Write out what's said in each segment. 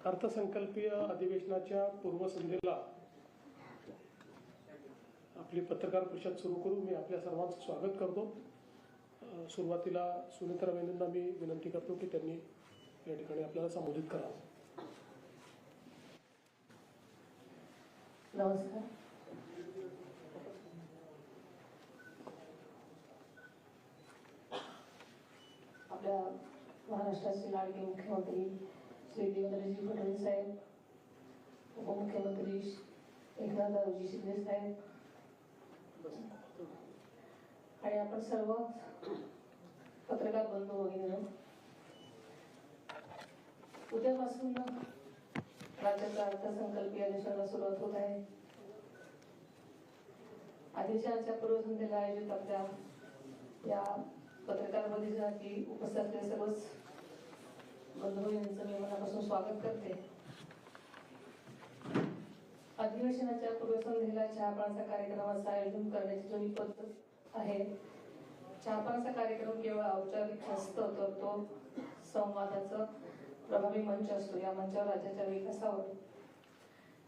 अर्थसंकल्पीय अधिवेशनाच्या पूर्वसंध्येला आपली पत्रकार परिषद सुरू करू. मी आपल्या सर्वांचं स्वागत करतो. सुरुवातीला सुनीता वहिनींना मी विनंती करतो की त्यांनी या ठिकाणी आपल्याला संबोधित करावं. नमस्कार. आपल्या महाराष्ट्राचे लाडके मुख्यमंत्री श्री देवेंद्रजी फडणवीस साहेब, उपमुख्यमंत्री एकनाथरावजी शिंदे साहेब आणि आपण सर्व पत्रकार बंधू वगैरे, उद्यापासून राज्याचा अर्थसंकल्पीय अधिवेशनाला सुरुवात होत आहे. अधिवेशनाच्या पूर्वसंध्येला आयोजित आपल्या या पत्रकार परिषदेसाठी उपस्थित असलेल्या सर्वच बंधू यांचं मी मनापासून स्वागत करते. अधिवेशनाच्या पूर्वसंध्येला चहापानाचा कार्यक्रमाचं आयोजन करण्याची जो ही पद्धत आहे, चहापानाचा कार्यक्रम केवळ औपचारिक नसतो तर तो संवादाचा प्रभावी मंच असतो. या मंचावर राज्याच्या विकासावर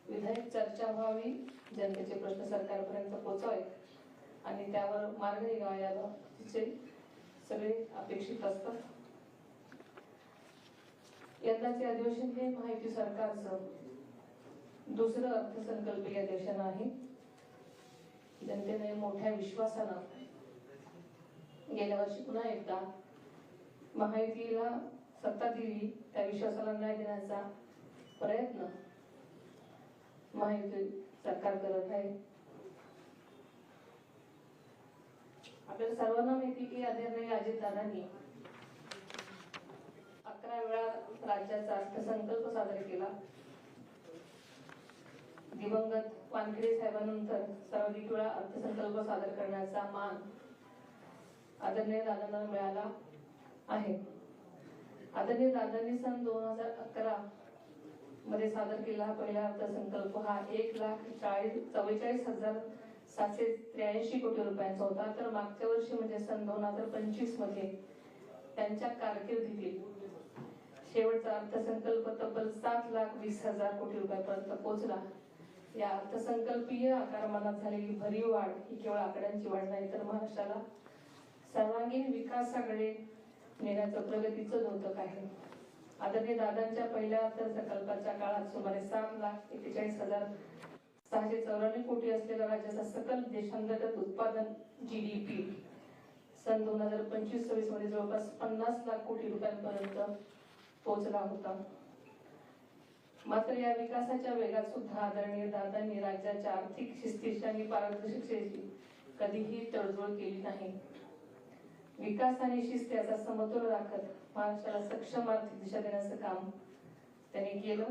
विधायक चर्चा व्हावी, जनतेचे प्रश्न सरकारपर्यंत पोहोचावे आणि त्यावर मार्ग निघावा याचे सगळे अपेक्षित असतात. यंदाचे अधिवेशन हे महायुती सरकारचं दुसरं अर्थसंकल्पीय अधिवेशन आहे. जनतेने मोठ्या विश्वासानं गेल्या वर्षी पुन्हा एकदा महायुतीला सत्ता दिली, त्या विश्वासाला न्याय देण्याचा प्रयत्न महायुती सरकार करत आहे. आपल्याला सर्वांना माहिती की आदरणीय अजितदादांनी 11 वेळा राज्याचा अर्थसंकल्प सादर केला. दिवंगत वानखेडे साहेबांनंतर सर्वाधिक वेळा अर्थसंकल्प सादर करण्याचा मान आदरणीय दादांना मिळाला आहे. आदरणीय दादांनी सन 2011 मध्ये सादर केलेला पहिला अर्थसंकल्प हा 1,44,783 कोटी रुपयांचा होता. तर मागच्या वर्षी म्हणजे सन 2025 मध्ये त्यांच्या कारकिर्दीतील शेवटचा अर्थसंकल्प तब्बल 7,20,000 कोटी रुपयापर्यंत पोहोचला. या अर्थसंकल्पीय आकारमानात झालेली भरीव वाढ ही केवळ आकड्यांची वाढ नाही तर महाराष्ट्राला सर्वांगीण विकासाकडे नेण्याचं प्रगतीचं द्योतक आहे. आदरणीय दादांच्या पहिल्या अर्थसंकल्पाच्या काळात सुमारे 7,41,694 कोटी असलेल्या राज्याचा सकल देशांतर्गत उत्पादन GDP सन 2025-26 मध्ये जवळपास 50 लाख कोटी रुपयांपर्यंत पोहोचला होता. मात्र या विकासाच्या वेगात सुद्धा आदरणीय दादांनी राज्याच्या आर्थिक शिस्तीची आणि पारदर्शकतेची कधीही तडजोड केली नाही. विकास आणि शिस्त याचा समतोल राखत महाराष्ट्राला सक्षम आर्थिक दिशा देण्याचं काम त्यांनी केलं.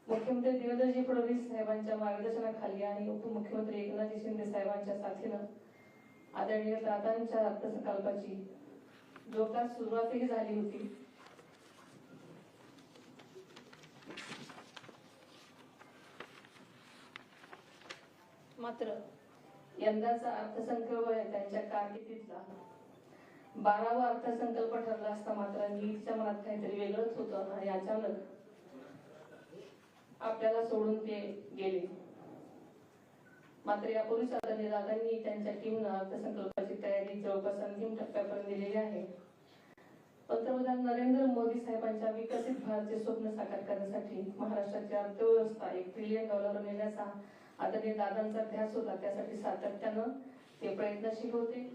मुख्यमंत्री देवेंद्रजी फडणवीस साहेबांच्या मार्गदर्शनाखाली आणि उपमुख्यमंत्री एकनाथजी शिंदे साहेबांच्या साथीनं आदरणीय दादांच्या अर्थसंकल्पाची जोरदार सुरुवातही झाली होती. मात्र यंदाचा अर्थसंकल्प त्यांच्या कारकिर्दीतला 12वा अर्थसंकल्प ठरला असता मात्र नीटच्या मनात काहीतरी वेगळंच होतं आणि अचानक आपल्याला सोडून ते गेले. मात्र यापूर्वीच आदरणीय दादांनी त्यांच्या टीमनं अर्थसंकल्पाची तयारी जवळपास अंतिम टप्प्यापर्यंत दिलेली आहे. पंतप्रधान नरेंद्र मोदी साहेबांच्या विकसित भारतचे स्वप्न साकार करण्यासाठी महाराष्ट्राची अर्थव्यवस्था $1 ट्रिलियन नेण्याचा आदरणीय दादांचा ध्यास होता. त्यासाठी सातत्यानं ते प्रयत्नशील होते.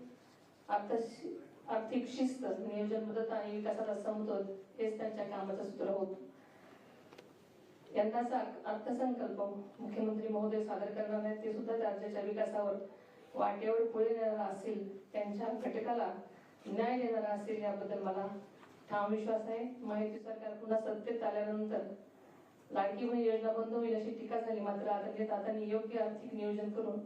आर्थिक शिस्त, नियोजनबद्धता आणि विकासाचा समतोल हेच त्यांच्या कामाचं सूत्र होतं. यंदाचा अर्थसंकल्प मुख्यमंत्री महोदय सादर करणार आहेत ते सुद्धा राज्याच्या विकासावर वाटेवर पुढे नेणारा असेल, त्यांच्या घटकाला न्याय देणारा असेल याबद्दल मला ठाम विश्वास आहे. महायुती सरकार पुन्हा सत्तेत आल्यानंतर लाडकी बहीण योजना बंद होईल अशी टीका झाली. मात्र आदरणीय दादांनी योग्य आर्थिक नियोजन करून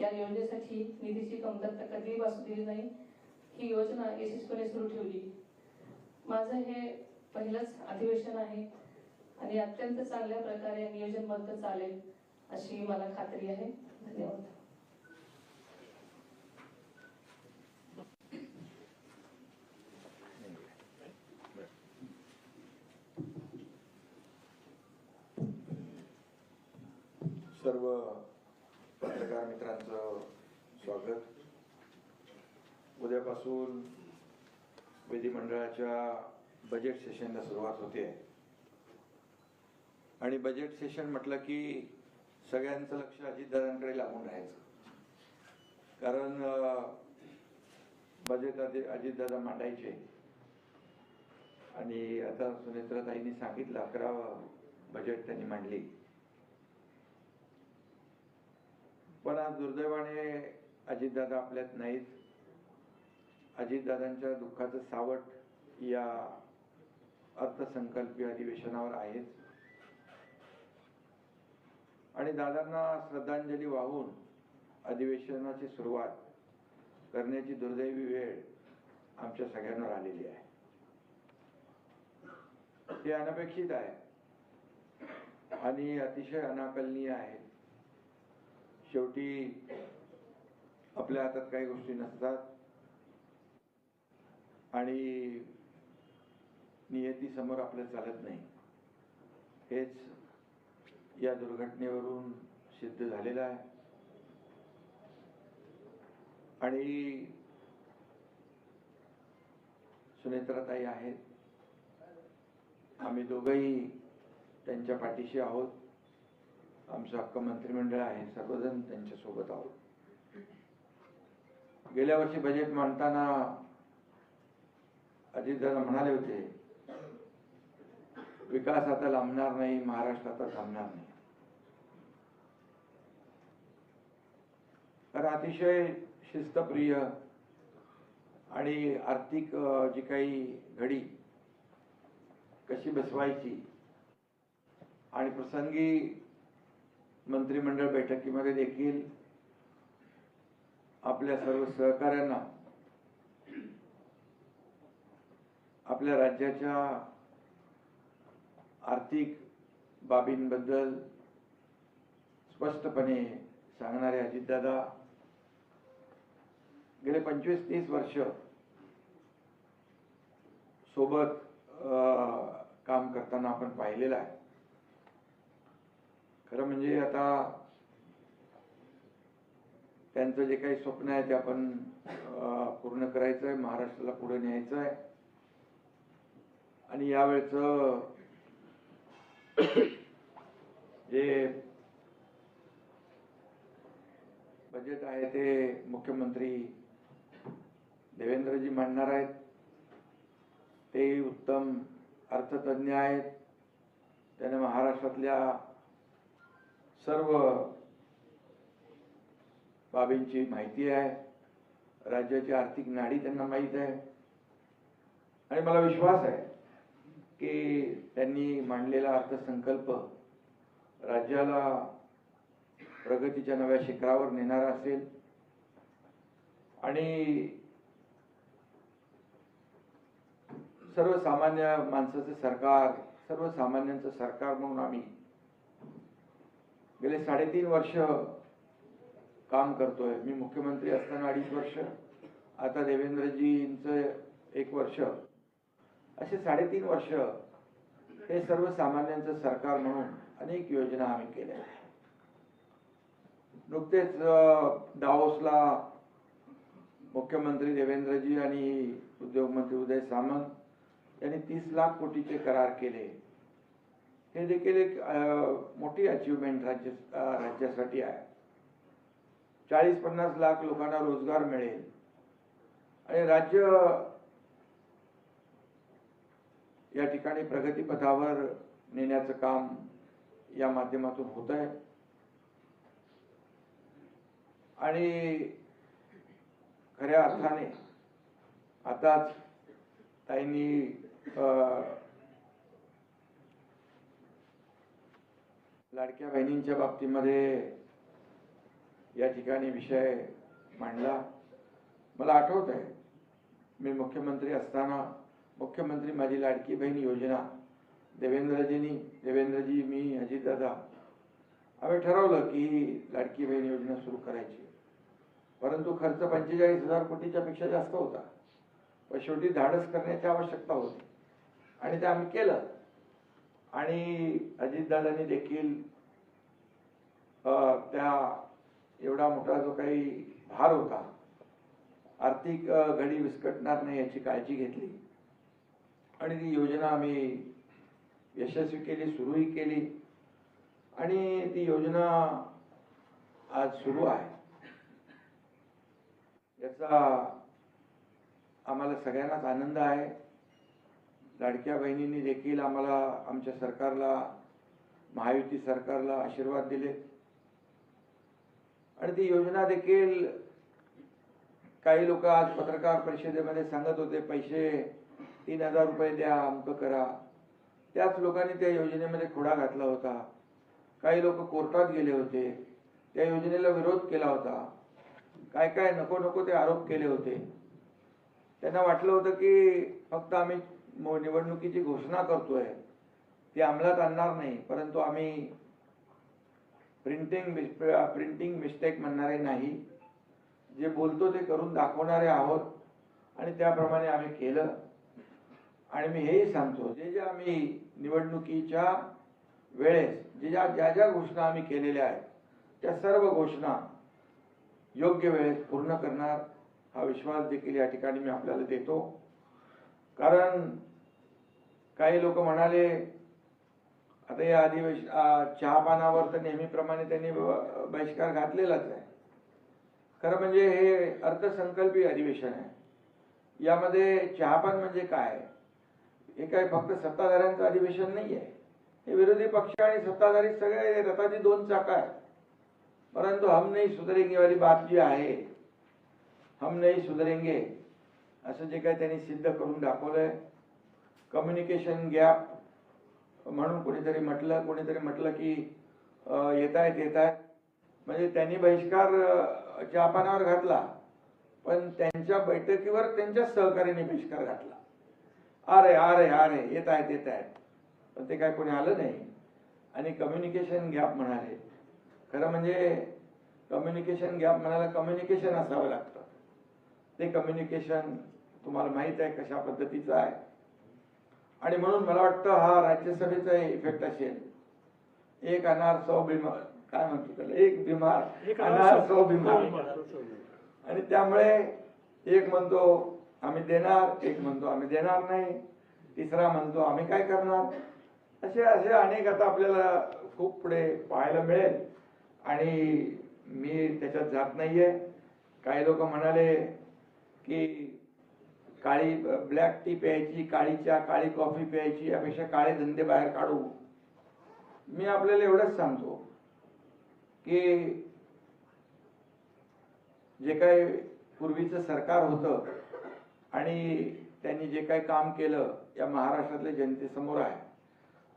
या योजनेसाठी निधीची कमतरता कधीही भासू दिली नाही. ही योजना यशस्वीपणे सुरू ठेवली. माझं हे पहिलंच अधिवेशन आहे आणि अत्यंत चांगल्या प्रकारे नियोजनबद्ध चालेल अशी मला खात्री आहे. धन्यवाद. सर्व पत्रकार मित्रांचं स्वागत. उद्यापासून विधिमंडळाच्या बजेट सेशनला सुरुवात होते आणि बजेट सेशन म्हटलं की सगळ्यांचं लक्ष अजितदादांकडे लागून राहायचं. कारण बजेट अजितदादा मांडायचे आणि आता सुनेत्राताईंनी सांगितलं 11वं बजेट त्यांनी मांडली. पण आज दुर्दैवाने अजितदादा आपल्यात नाहीत. अजितदादांच्या दुःखाचं सावट या अर्थसंकल्पीय अधिवेशनावर आहेच आणि दादांना श्रद्धांजली वाहून अधिवेशनाची सुरुवात करण्याची दुर्दैवी वेळ आमच्या सगळ्यांवर आलेली आहे. हे अनपेक्षित आहे आणि अतिशय अनाकलनीय आहे. शेवटी आपल्या हातात काही गोष्टी नसतात आणि नियतीसमोर आपलं चालत नाही. हेच या दुर्घटनेवरून सिद्ध झालेलं आहे. आणि सुनेत्राताई आहेत, आम्ही दोघंही त्यांच्या पाठीशी आहोत. आमचं हक्क मंत्रिमंडळ आहे, सर्वजण त्यांच्या सोबत आहोत. गेल्या वर्षी बजेट मांडताना अजितदादा म्हणाले होते, विकास आता लांबणार नाही, महाराष्ट्र आता थांबणार नाही. कारण अतिशय शिस्तप्रिय आणि आर्थिक जी काही घडी कशी बसवायची आणि प्रसंगी मंत्रिमंडळ बैठकीमध्ये देखील आपल्या सर्व सहकाऱ्यांना आपल्या राज्याच्या आर्थिक बाबींबद्दल स्पष्टपणे सांगणारे अजितदादा गेले 25-30 वर्ष सोबत काम करताना आपण पाहिलेलं आहे. खरं म्हणजे आता त्यांचं जे काही स्वप्न आहे ते आपण पूर्ण करायचं आहे, महाराष्ट्राला पुढे न्यायचं आहे. आणि यावेळचं जे बजेट आहे ते मुख्यमंत्री देवेंद्रजी मांडणार आहेत. ते उत्तम अर्थतज्ञ आहेत. त्याने महाराष्ट्रातल्या सर्व बाबींची माहिती आहे. राज्याची आर्थिक नाडी त्यांना माहीत आहे आणि मला विश्वास आहे की त्यांनी मांडलेला अर्थसंकल्प राज्याला प्रगतीच्या नव्या शिखरावर नेणारा असेल. आणि सर्वसामान्य माणसाचं सरकार, सर्वसामान्यांचं सरकार म्हणून आम्ही गेले 3.5 वर्ष काम करतोय. मी मुख्यमंत्री असताना 2.5 वर्ष, आता देवेंद्रजींचं 1 वर्ष, असे 3.5 वर्ष हे सर्वसामान्यांचं सरकार म्हणून अनेक योजना आम्ही केल्या. नुकतेच दावोसला मुख्यमंत्री देवेंद्रजी आणि उद्योगमंत्री उदय सामंत यांनी 30 लाख कोटीचे करार केले. हे देखील एक मोठी अचीवमेंट राज्यासाठी आहे. 40-50 लाख लोकांना रोजगार मिळेल आणि राज्य या ठिकाणी प्रगतीपथावर नेण्याचं काम या माध्यमातून होत आहे. आणि खऱ्या अर्थाने आताच ताईंनी लाडक्या बहिणींच्या बाबतीमध्ये या ठिकाणी विषय मांडला. मला आठवत आहे, मी मुख्यमंत्री असताना मुख्यमंत्री माझी लाडकी बहीण योजना देवेंद्रजी, मी, अजितदादा आम्ही ठरवलं की लाडकी बहीण योजना सुरू करायची. परंतु खर्च 45,000 कोटीच्या पेक्षा जास्त होता. पण शेवटी धाडस करण्याची आवश्यकता होती आणि ते आम्ही केलं. आणि अजितदादांनी देखील त्या एवढा मोठा जो काही भार होता, आर्थिक घडी विस्कटणार नाही याची काळजी घेतली आणि ती योजना आम्ही यशस्वी केली, सुरूही केली आणि ती योजना आज सुरू आहे. याचा आम्हाला सगळ्यांनाच आनंद आहे. लाडक्या बहिणींनी देखील आम्हाला, आमच्या सरकारला, महायुती सरकारला आशीर्वाद दिले आणि ती योजना देखील काही लोक आज पत्रकार परिषदेमध्ये सांगत होते पैसे 3,000 रुपये द्या, अमकं करा. त्याच लोकांनी त्या योजनेमध्ये खोडा घातला होता. काही लोक कोर्टात गेले होते, त्या योजनेला विरोध केला होता. काय काय नको नको ते आरोप केले होते. त्यांना वाटलं होतं की फक्त आम्ही निवडणुकीची घोषणा करतोय, ती अंमलात आणणार नाही, परंतु आम्ही प्रिंटिंग मिस्टेक म्हणणारे नाही, जे बोलतो ते करून दाखवणारे आहोत आणि त्याप्रमाणे आम्ही केलं. आणि मी हेही सांगतो, जे आम्ही निवडणुकीच्या वेळेस ज्या ज्या घोषणा आम्ही केलेल्या आहेत त्या सर्व घोषणा योग्य वेळेत पूर्ण करणार हा विश्वास देखील या ठिकाणी मी आपल्याला देतो. कारण काही लोक म्हणाले आता या चहापानावर तर नेहमीप्रमाणे त्यांनी बहिष्कार घातलेलाच आहे. खरं म्हणजे हे अर्थसंकल्पीय अधिवेशन आहे. यामध्ये चहापान म्हणजे काय? हे काय फक्त सत्ताधाऱ्यांचं अधिवेशन नाही आहे. हे विरोधी पक्ष आणि सत्ताधारी सगळे रथाची 2 चाकं आहेत. परंतु हम नहीं सुधरेंगे वाली बात जी आहे, हम नहीं सुधरेंगे असं जे काही त्यांनी सिद्ध करून दाखवलंय. कम्युनिकेशन गॅप म्हणून कोणीतरी म्हटलं की येत आहेत, म्हणजे त्यांनी बहिष्कार चहापानावर घातला, पण त्यांच्या बैठकीवर त्यांच्या सहकार्याने बहिष्कार घातला. अरे येत आहेत, पण ते काय कोणी आलं नाही. आणि कम्युनिकेशन गॅप म्हणाले. खरं म्हणजे कम्युनिकेशन गॅप म्हणायला कम्युनिकेशन असावं लागतं. ते कम्युनिकेशन तुम्हाला माहित आहे कशा पद्धतीचं आहे. आणि म्हणून मला वाटतं हा राज्यसभेचा इफेक्ट असेल. एक अनार 100 बिमार, काय म्हणतो त्याला, एक बिमार अनार 100 बिमार. आणि त्यामुळे एक म्हणतो आम्ही देणार, एक म्हणतो आम्ही देणार नाही, तिसरा म्हणतो आम्ही काय करणार. असे अनेक आता आपल्याला खूप पुढे पाहायला मिळेल आणि मी त्याच्यात जात नाहीये. काही लोक म्हणाले की काळी ब्लॅक टी प्यायची, काळी चहा, काळी कॉफी प्यायची, यापेक्षा काळे धंदे बाहेर काढू. मी आपल्याला एवढंच सांगतो की जे काही पूर्वीचं सरकार होतं आणि त्यांनी जे काही काम केलं या महाराष्ट्रातल्या जनतेसमोर आहे.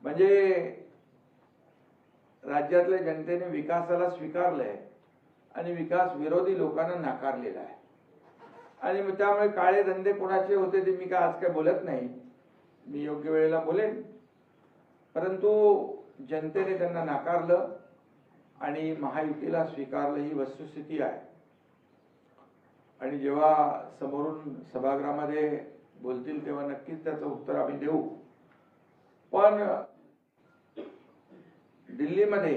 म्हणजे राज्यातल्या जनतेने विकासाला स्वीकारलंय आणि विकास विरोधी लोकांना नाकारलेला आहे. आणि त्यामुळे काळे धंदे कोणाचे होते ते मी काय आज काय बोलत नाही, मी योग्य वेळेला बोलेन. परंतु जनतेने त्यांना नाकारलं आणि महायुतीला स्वीकारलं, ही वस्तुस्थिती आहे. आणि जेव्हा समोरून सभागृहामध्ये बोलतील तेव्हा नक्कीच त्याचं उत्तर आम्ही देऊ. पण दिल्लीमध्ये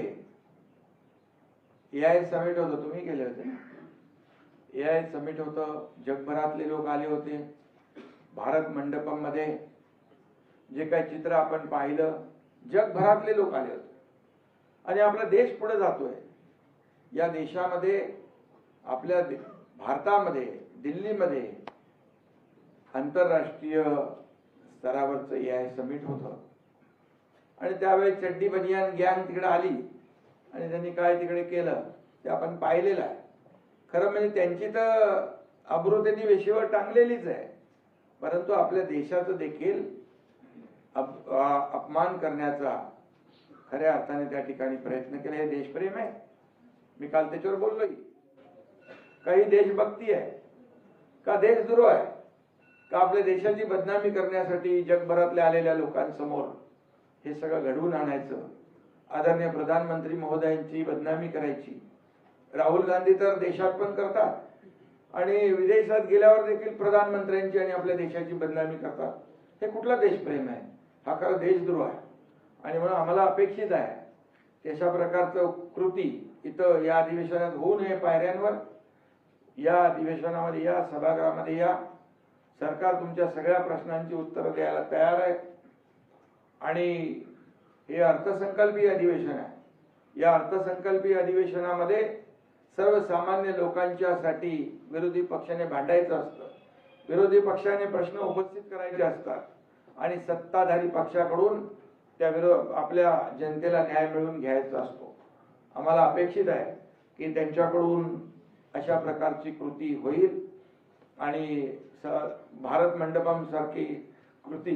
AI समिट होतं, तुम्ही गेले होते ना. AI समिट होतं, जगभरातले लोक आले होते. भारत मंडपम मध्ये जे काही चित्र आपण पाहिलं, जगभरातले लोक आले होते. आणि आपला देश पुढे जातोय. या देशामध्ये, आपल्या भारतामध्ये, दिल्लीमध्ये आंतरराष्ट्रीय स्तरावरचं AI समिट होतं. आणि त्यावेळेस चड्डी बनियान गँग तिकडे आली आणि त्यांनी काय तिकडे केलं ते आपण पाहिलेलं आहे. खरं म्हणजे त्यांची तर अब्रू त्यांनी वेशीवर टांगलेलीच आहे. परंतु आपल्या देशाचं देखील अपमान करण्याचा खऱ्या अर्थाने त्या ठिकाणी प्रयत्न केला. हे देशप्रेम आहे. मी काल त्याच्यावर बोललोय. काही देशभक्ती आहे का देशद्रोह आहे का आपल्या देशाची बदनामी करण्यासाठी जगभरातल्या आलेल्या लोकांसमोर हे सगळं घडवून आणायचं, आदरणीय प्रधानमंत्री महोदयांची बदनामी करायची. राहुल गांधी तर देशात पण करतात आणि विदेशात गेल्यावर देखील प्रधानमंत्र्यांची आणि आपल्या देशाची बदनामी करतात. हे कुठला देशप्रेम आहे? हा खरा देशद्रोह आहे. आणि म्हणून आम्हाला अपेक्षित आहे तशा प्रकारचं कृती इथं या अधिवेशनात होऊ नये. पायऱ्यांवर या अधिवेशनामध्ये या, सभागृहामध्ये या. सरकार तुमच्या सगळ्या प्रश्नांची उत्तरं द्यायला तयार आहे आणि हे अर्थसंकल्पीय अधिवेशन आहे. या अर्थसंकल्पीय अधिवेशनामध्ये सर्वसामान्य लोकांच्यासाठी विरोधी पक्षाने भांडायचं असतं, विरोधी पक्षाने प्रश्न उपस्थित करायचे असतात आणि सत्ताधारी पक्षाकडून त्या आपल्या जनतेला न्याय मिळवून घ्यायचा असतो. आम्हाला अपेक्षित आहे की त्यांच्याकडून अशा प्रकारची कृती होईल आणि भारत मंडपम सारखी कृती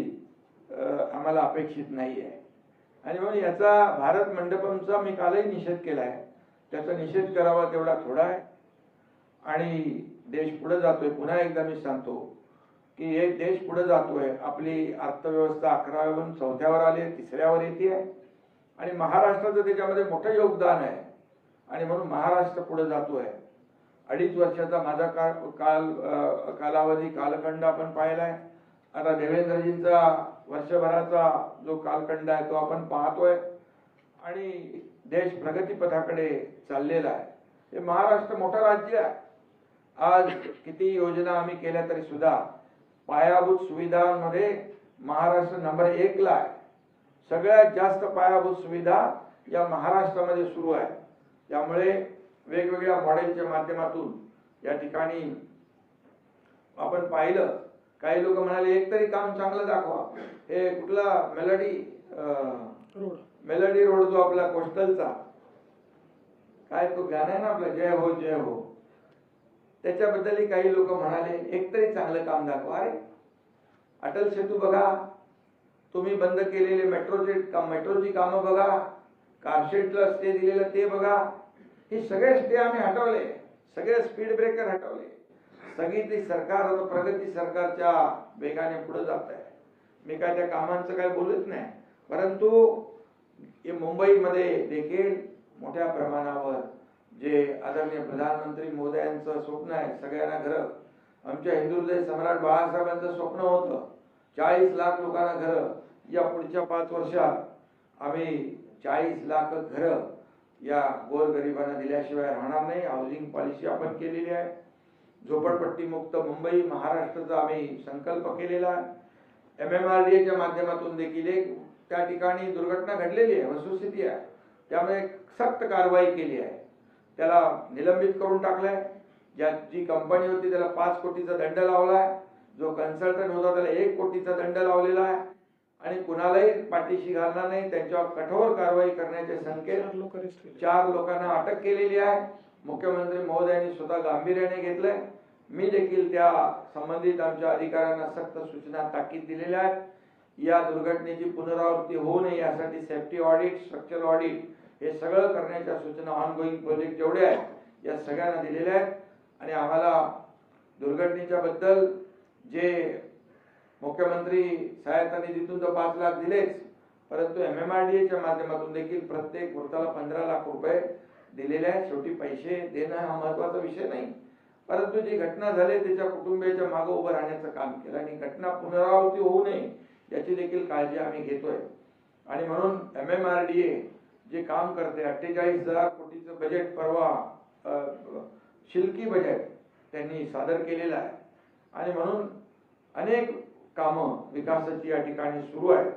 आम्हाला अपेक्षित नाही आहे. आणि म्हणून याचा भारत मंडपमचा मी कालही निषेध केला आहे. त्याचा निषेध करावा तेवढा थोडा आहे आणि देश पुढे जातोय. पुन्हा एकदा मी सांगतो की हे देश पुढे जातोय. आपली अर्थव्यवस्था 11व्यावरून 4थ्यावर आली, 3ऱ्यावर येते आहे आणि महाराष्ट्राचं त्याच्यामध्ये मोठं योगदान आहे आणि म्हणून महाराष्ट्र पुढे जातोय. 2.5 वर्षाचा माझा कालखंड आपण पाहिलाय. आता देवेंद्रजींचा वर्षभराचा जो कालखंड आहे तो आपण पाहतोय आणि देश प्रगतीपथाकडे चाललेला आहे. हे महाराष्ट्र मोठं राज्य आहे. आज किती योजना आम्ही केल्या तरी सुद्धा पायाभूत सुविधांमध्ये महाराष्ट्र नंबर 1 ला आहे. सगळ्यात जास्त पायाभूत सुविधा या महाराष्ट्रामध्ये सुरू आहे. त्यामुळे वेगवेगळ्या मॉडेलच्या माध्यमातून या ठिकाणी आपण पाहिलं. काही लोक म्हणाले एक तरी काम चांगलं दाखवा. हे कुठला मेलडी रोड जो आपला कोस्टलचा काय तो गाणं आहे ना आपलं, जय हो जय हो, त्याच्याबद्दलही काही लोक म्हणाले एक तरी चांगलं काम दाखवा. अरे अटल सेतू बघा, तुम्ही बंद केलेले मेट्रोची कामं बघा, कारशेडला स्टे दिलेलं ते बघा. हे सगळे स्टे आम्ही हटवले, सगळे स्पीड ब्रेकर हटवले. सगळी सरकार आता प्रगती सरकारच्या वेगाने पुढे जात आहे. मी काय त्या कामांचं काय बोलत नाही, परंतु मुंबईमध्ये देखील मोठ्या प्रमाणावर जे आदरणीय प्रधानमंत्री मोदयांचं स्वप्न आहे सगळ्यांना घरं, आमच्या हिंदू हृदय सम्राट बाळासाहेबांचं स्वप्न होतं 40 लाख लोकांना घरं. या पुढच्या 5 वर्षात आम्ही 40 लाख घरं या गोरगरिबांना दिल्याशिवाय राहणार नाही. हाऊसिंग पॉलिसी आपण केलेली आहे. झोपडपट्टी मुक्त मुंबई महाराष्ट्राचा आम्ही संकल्प केलेला आहे. MMRDAच्या माध्यमातून देखील एक त्या ठिकाणी दुर्घटना घडलेली आहे, वस्तुस्थिती आहे, त्यामुळे सक्त कारवाई केली आहे. त्याला निलंबित करून टाकलंय. जी कंपनी होती त्याला 5 कोटीचा दंड लावलाय. जो कन्सल्टंट होता त्याला 1 कोटीचा दंड लावलेला आहे आणि कुणालाही पाठीशी घालणार नाही. त्यांच्यावर कठोर कारवाई करण्याचे संकेत 4 लोकांना अटक केलेली आहे. मुख्यमंत्री महोदयांनी स्वतः गांभीर्याने घेतलंय. मी देखील त्या संबंधित आमच्या अधिकाऱ्यांना सक्त सूचना ताकीद दिलेल्या आहेत. या दुर्घटनेची पुनरावृत्ती होऊ नये यासाठी सेफ्टी ऑडिट, स्ट्रक्चरल ऑडिट हे सगळं करण्याच्या सूचना ऑनगोईंग प्रोजेक्ट जेवढे आहेत या सगळ्यांना दिलेल्या आहेत. आणि आम्हाला दुर्घटनेच्या बद्दल जे मुख्यमंत्री सहायता निधीतून तर 5 लाख दिलेच, परंतु MMRDAच्या माध्यमातून देखील प्रत्येक वृत्ताला 15 लाख रुपये दिलेले आहेत. शेवटी पैसे देणं हा महत्वाचा विषय नाही, परंतु जी घटना झाली त्याच्या कुटुंबियाच्या मागे उभं राहण्याचं काम केलं आणि घटना पुनरावृत्ती होऊ नये याची देखील काळजी आम्ही घेतोय. आणि म्हणून MMRDA जे काम करते 48,000 कोटीचं बजेट परवा शिल्की बजेट त्यांनी सादर केलेलं आहे आणि म्हणून अनेक कामं विकासाची या ठिकाणी सुरू आहेत.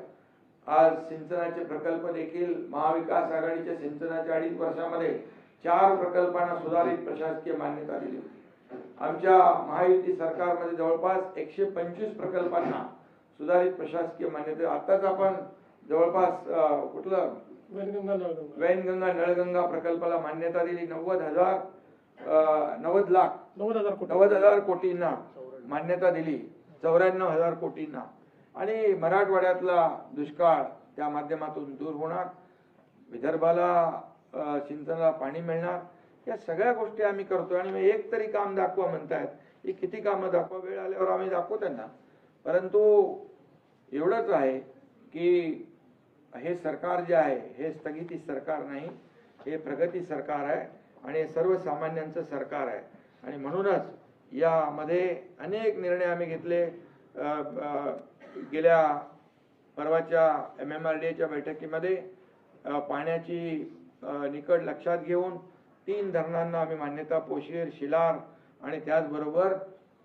आज सिंचनाचे प्रकल्प देखील महाविकास आघाडीच्या सिंचनाच्या 2.5 वर्षामध्ये 4 प्रकल्पांना सुधारित प्रशासकीय मान्यता दिली होती. आमच्या महायुती सरकारमध्ये जवळपास 125 प्रकल्पांना सुधारित प्रशासकीय मान्यता. आताच आपण जवळपास कुठलं वैनगंगा नळगंगा प्रकल्पाला मान्यता दिली. 90,000 कोटींना मान्यता दिली, 94,000 कोटींना. आणि मराठवाड्यातला दुष्काळ त्या माध्यमातून दूर होणार, विदर्भाला सिंचनाला पाणी मिळणार. या सगळ्या गोष्टी आम्ही करतोय. आणि एक तरी काम दाखवा म्हणतायत, ही किती कामं दाखवा, वेळ आल्यावर आम्ही दाखवू त्यांना. परंतु एवढंच आहे की हे सरकार जे आहे हे स्थगिती सरकार नाही, हे प्रगती सरकार आहे आणि सर्वसामान्यांचं सरकार आहे. आणि म्हणूनच यामध्ये अनेक निर्णय आम्ही घेतले. गेल्या परवाच्या MMRDAच्या बैठकीमध्ये पाण्याची निकड लक्षात घेऊन 3 धरणांना आम्ही मान्यता पोशीर, शिलार आणि त्याचबरोबर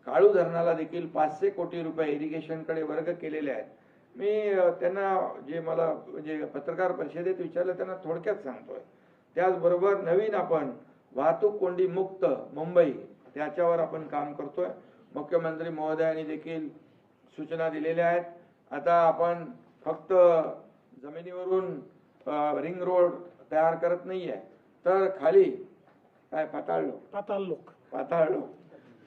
काळू धरणाला देखील 500 कोटी रुपये इरिगेशनकडे वर्ग केलेले आहेत. मी त्यांना जे मला म्हणजे पत्रकार परिषदेत विचारलं त्यांना थोडक्यात सांगतोय. त्याचबरोबर नवीन आपण वाहतूक कोंडी मुक्त मुंबई त्याच्यावर आपण काम करतोय. मुख्यमंत्री महोदयांनी देखील सूचना दिलेल्या आहेत. आता आपण फक्त जमिनीवरून रिंग रोड तयार करत नाहीये, तर खाली काय पाताळ लोक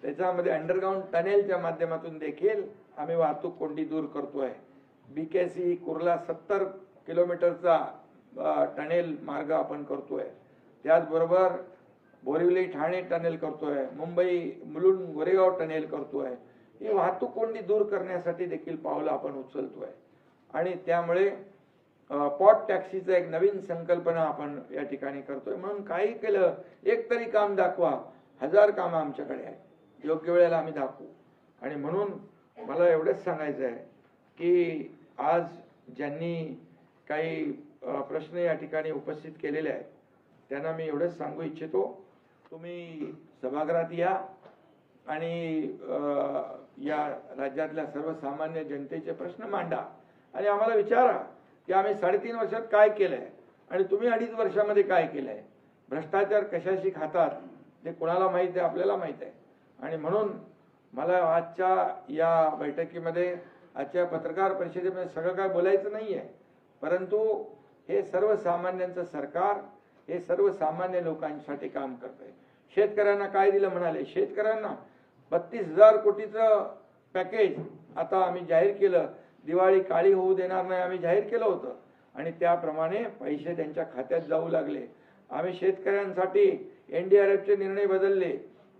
त्याच्यामध्ये अंडरग्राऊंड टनेलच्या माध्यमातून देखील आम्ही वाहतूक कोंडी दूर करतोय. BKC कुर्ला 70 किलोमीटरचा टनेल मार्ग आपण करतोय. त्याचबरोबर बोरिवली ठाणे टनेल करतोय. मुंबई मुलुंड गोरेगाव टनेल करतोय. ही वाहतूक कोंडी दूर करण्यासाठी देखील पावलं आपण उचलतोय. आणि त्यामुळे पॉट टॅक्सीचं एक नवीन संकल्पना आपण या ठिकाणी करतोय. म्हणून काही केलं, एक तरी काम दाखवा. 1000 कामं आमच्याकडे आहेत, योग्य वेळेला आम्ही दाखवू. आणि म्हणून मला एवढंच सांगायचं आहे की आज ज्यांनी काही प्रश्न या ठिकाणी उपस्थित केलेले आहेत त्यांना मी एवढंच सांगू इच्छितो, तुम्ही सभागृहात या आणि या राज्यातल्या सर्वसामान्य जनतेचे प्रश्न मांडा आणि आम्हाला विचारा की आम्ही 3.5 वर्षात काय केलंय आणि तुम्ही 2.5 वर्षामध्ये काय केलंय. भ्रष्टाचार कशाशी खातात ते कोणाला माहीत आहे, आपल्याला माहीत आहे. आणि म्हणून मला आजच्या या बैठकीमध्ये, आजच्या पत्रकार परिषदेमध्ये सगळं काय बोलायचं नाही आहे, परंतु हे सर्वसामान्यांचं सरकार हे सर्वसामान्य लोकांसाठी काम करतंय. शेतकऱ्यांना काय दिलं म्हणाले, शेतकऱ्यांना 32,000 कोटीचं पॅकेज आता आम्ही जाहीर केलं. दिवाळी काळी होऊ देणार नाही आम्ही जाहीर केलं होतं आणि त्याप्रमाणे पैसे त्यांच्या खात्यात जाऊ लागले. आम्ही शेतकऱ्यांसाठी NDRFचे निर्णय बदलले,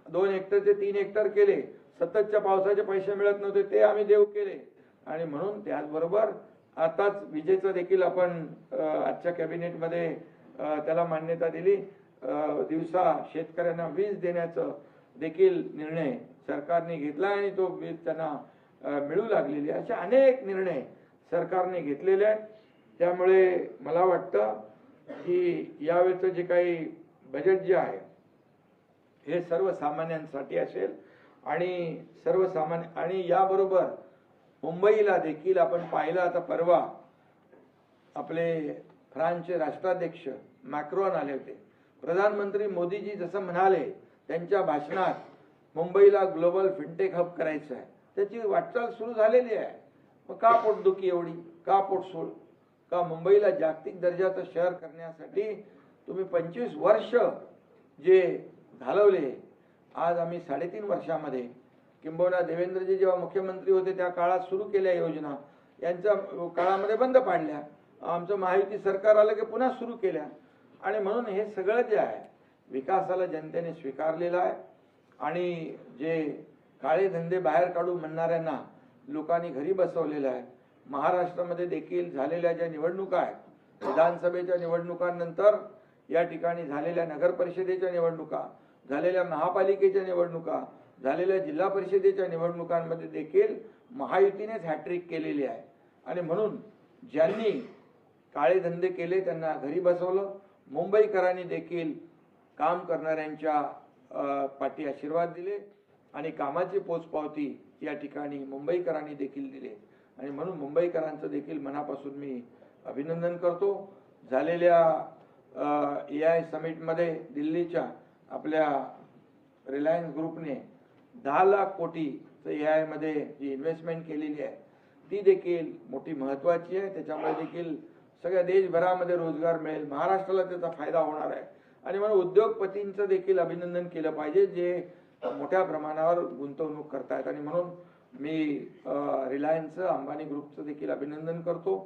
2 हेक्टरचे 3 हेक्टर केले. सततच्या पावसाचे पैसे मिळत नव्हते ते आम्ही देऊ केले. आणि म्हणून त्याचबरोबर आताच विजेचं देखील आपण आजच्या कॅबिनेटमध्ये त्याला मान्यता दिली. दिवसा शेतकऱ्यांना वीज देण्याचं देखील निर्णय सरकारने घेतला आणि तो वीज त्यांना मिळू लागलेली. असे अनेक निर्णय सरकारने घेतलेले आहेत. त्यामुळे मला वाटतं की यावेळेचं जे काही बजेट जे आहे हे सर्वसामान्यांसाठी असेल आणि सर्वसामान्य आणि याबरोबर मुंबईला देखील आपण पाहिलं. आता परवा आपले फ्रान्सचे राष्ट्राध्यक्ष मॅक्रॉन आले होते. प्रधानमंत्री मोदीजी जसं म्हणाले त्यांच्या भाषणात मुंबईला ग्लोबल फिनटेक हब करायचं आहे, त्याची वाटचाल सुरू झालेली आहे. मग का पोटदुखी एवढी, का पोटसूळ, का मुंबईला जागतिक दर्जाचं शहर करण्यासाठी तुम्ही 25 वर्ष जे घालवले, आज आम्ही 3.5 वर्षामध्ये किंबहुना देवेंद्रजी जेव्हा मुख्यमंत्री होते त्या काळात सुरू केल्या योजना यांच्या काळामध्ये बंद पाडल्या. आमचं महायुती सरकार आलं की पुन्हा सुरू केल्या. आणि म्हणून हे सगळं जे आहे विकासाला जनतेने स्वीकारलेलं आहे. आणि जे काळे धंदे बाहेर काढू म्हणणाऱ्यांना लोकांनी घरी बसवलेलं आहे. महाराष्ट्रामध्ये देखील झालेल्या ज्या निवडणुका आहेत, विधानसभेच्या निवडणुकांनंतर या ठिकाणी झालेल्या नगर परिषदेच्या निवडणुका, झालेल्या महापालिकेच्या निवडणुका, झालेल्या जिल्हा परिषदेच्या निवडणुकांमध्ये देखील महायुतीनेच हॅट्रिक केलेली आहे. आणि म्हणून ज्यांनी काळे धंदे केले त्यांना घरी बसवलं. मुंबईकरांनी देखील काम करणाऱ्यांच्या पाठी आशीर्वाद दिले आणि कामाची पोचपावती या ठिकाणी मुंबईकरांनी देखील दिले. आणि म्हणून मुंबईकरांचं देखील मनापासून मी अभिनंदन करतो. झालेल्या AI समिटमध्ये दिल्लीच्या आपल्या रिलायन्स ग्रुपने 10 लाख कोटीचं AI मध्ये जी इन्व्हेस्टमेंट केलेली आहे ती देखील मोठी महत्त्वाची आहे. त्याच्यामुळे देखील सगळ्या देशभरामध्ये रोजगार मिळेल, महाराष्ट्राला त्याचा फायदा होणार आहे. आणि म्हणून उद्योगपतींचं देखील अभिनंदन केलं पाहिजे जे मोठ्या प्रमाणावर गुंतवणूक करतायत. आणि म्हणून मी रिलायन्सचं, अंबानी ग्रुपचं देखील अभिनंदन करतो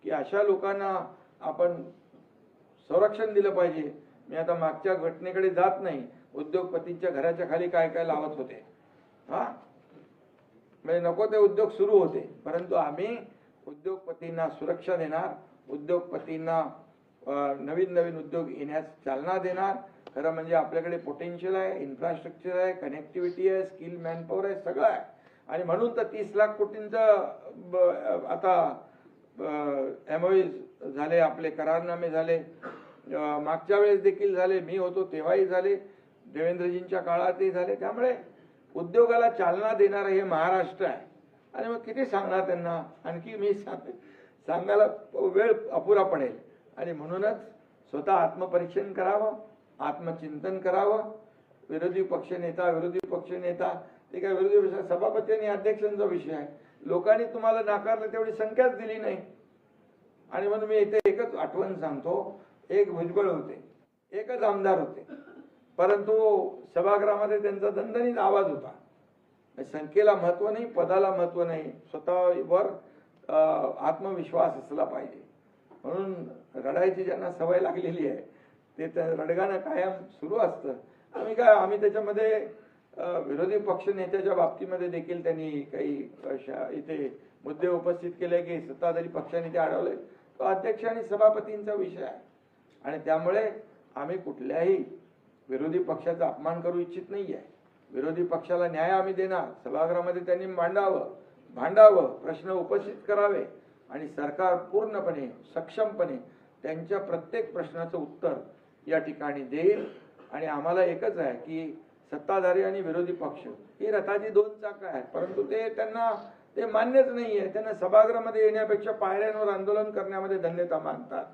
की अशा लोकांना आपण संरक्षण दिलं पाहिजे. मी आता मागच्या घटनेकडे जात नाही, उद्योगपतींच्या घराच्या खाली काय काय लावत होते, म्हणजे नको ते उद्योग सुरू होते. परंतु आम्ही उद्योगपतींना सुरक्षा देणार, उद्योगपतींना नवीन नवीन उद्योग येण्यास चालना देणार. खरं म्हणजे आपल्याकडे पोटेन्शियल आहे, इन्फ्रास्ट्रक्चर आहे, कनेक्टिव्हिटी आहे, स्किल मॅनपॉवर आहे, सगळं आहे. आणि म्हणून तर 30 लाख कोटींचं आता MOUs झाले, आपले करारनामे झाले. मागच्या वेळेस देखील झाले, मी होतो तेव्हाही झाले, देवेंद्रजींच्या काळातही झाले. त्यामुळे उद्योगाला चालना देणारं हे महाराष्ट्र आहे. आणि मग किती सांगणार त्यांना, आणखी मी सांगायला वेळ अपुरा पडेल. आणि म्हणूनच स्वतः आत्मपरीक्षण करावं, आत्मचिंतन करावं. विरोधी पक्षनेता ते काय विरोधी पक्ष सभापती आणि अध्यक्षांचा विषय आहे. लोकांनी तुम्हाला नाकारलं, तेवढी संख्याच दिली नाही. आणि म्हणून मी इथे एकच आठवण सांगतो, एक भुजबळ होते, एकच आमदार होते, परंतु सभागृहामध्ये त्यांचा दणदणीत आवाज होता. संख्येला महत्व नाही, पदाला महत्व नाही, स्वतःवर आत्मविश्वास असला पाहिजे. म्हणून रडायची ज्यांना सवय लागलेली आहे ते रडगाणं कायम सुरू असतं. आम्ही त्याच्यामध्ये विरोधी पक्ष नेत्याच्या बाबतीमध्ये देखील त्यांनी काही इथे मुद्दे उपस्थित केले की सत्ताधारी पक्षाने ते अडवले. तो अध्यक्ष आणि सभापतींचा विषय आहे. आणि त्यामुळे आम्ही कुठल्याही विरोधी पक्षाचा अपमान करू इच्छित नाही आहे. विरोधी पक्षाला न्याय आम्ही देणार. सभागृहामध्ये त्यांनी भांडावं, प्रश्न उपस्थित करावे आणि सरकार पूर्णपणे सक्षमपणे त्यांच्या प्रत्येक प्रश्नाचं उत्तर या ठिकाणी देईल. आणि आम्हाला एकच आहे की सत्ताधारी आणि विरोधी पक्ष ही रथाची दोन चाकं आहेत, परंतु त्यांना ते मान्यच नाही आहे. त्यांना सभागृहामध्ये येण्यापेक्षा पायऱ्यांवर आंदोलन करण्यामध्ये धन्यता मानतात.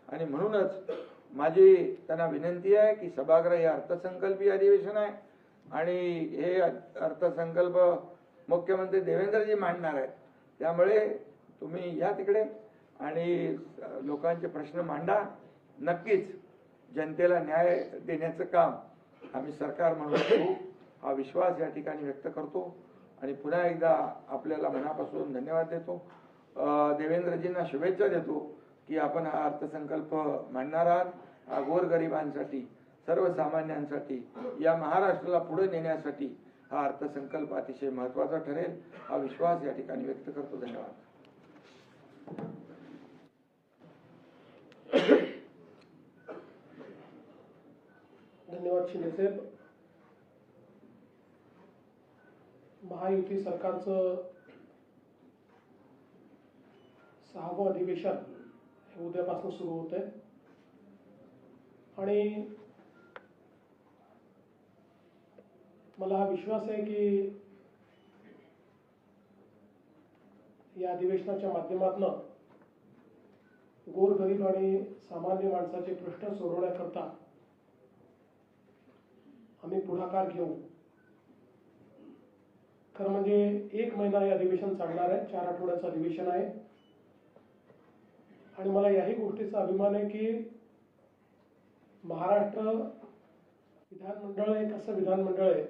आणि म्हणूनच माझी त्यांना विनंती आहे की सभागृह हे अर्थसंकल्पीय अधिवेशन आहे आणि हे अर्थसंकल्प मुख्यमंत्री देवेंद्रजी मांडणार आहेत. त्यामुळे तुम्ही या तिकडे आणि लोकांचे प्रश्न मांडा. नक्कीच जनतेला न्याय देण्याचं काम आम्ही सरकार म्हणून करू, हा विश्वास या ठिकाणी व्यक्त करतो. आणि पुन्हा एकदा आपल्याला मनापासून धन्यवाद देतो. देवेंद्रजींना शुभेच्छा देतो की आपण हा अर्थसंकल्प मांडणार आहात. हा गोरगरिबांसाठी, सर्वसामान्यांसाठी, या महाराष्ट्राला पुढे नेण्यासाठी हा अर्थसंकल्प अतिशय महत्त्वाचा ठरेल, हा विश्वास या ठिकाणी व्यक्त करतो. धन्यवाद. धन्यवाद शिंदेसाहेब. महायुती सरकारचं 6वं अधिवेशन हे उद्यापासून सुरू होत आहे. आणि मला हा विश्वास आहे की या अधिवेशनाच्या माध्यमातून गोरगरीब आणि सामान्य माणसाचे प्रश्न सोडवण्याकरता आम्ही पुढाकार घेऊ. खरं म्हणजे 1 महिना हे अधिवेशन चालणार आहे, 4 आठवड्याचं अधिवेशन आहे. आणि मला याही गोष्टीचा अभिमान आहे की महाराष्ट्र विधानमंडळ एक असं विधानमंडळ आहे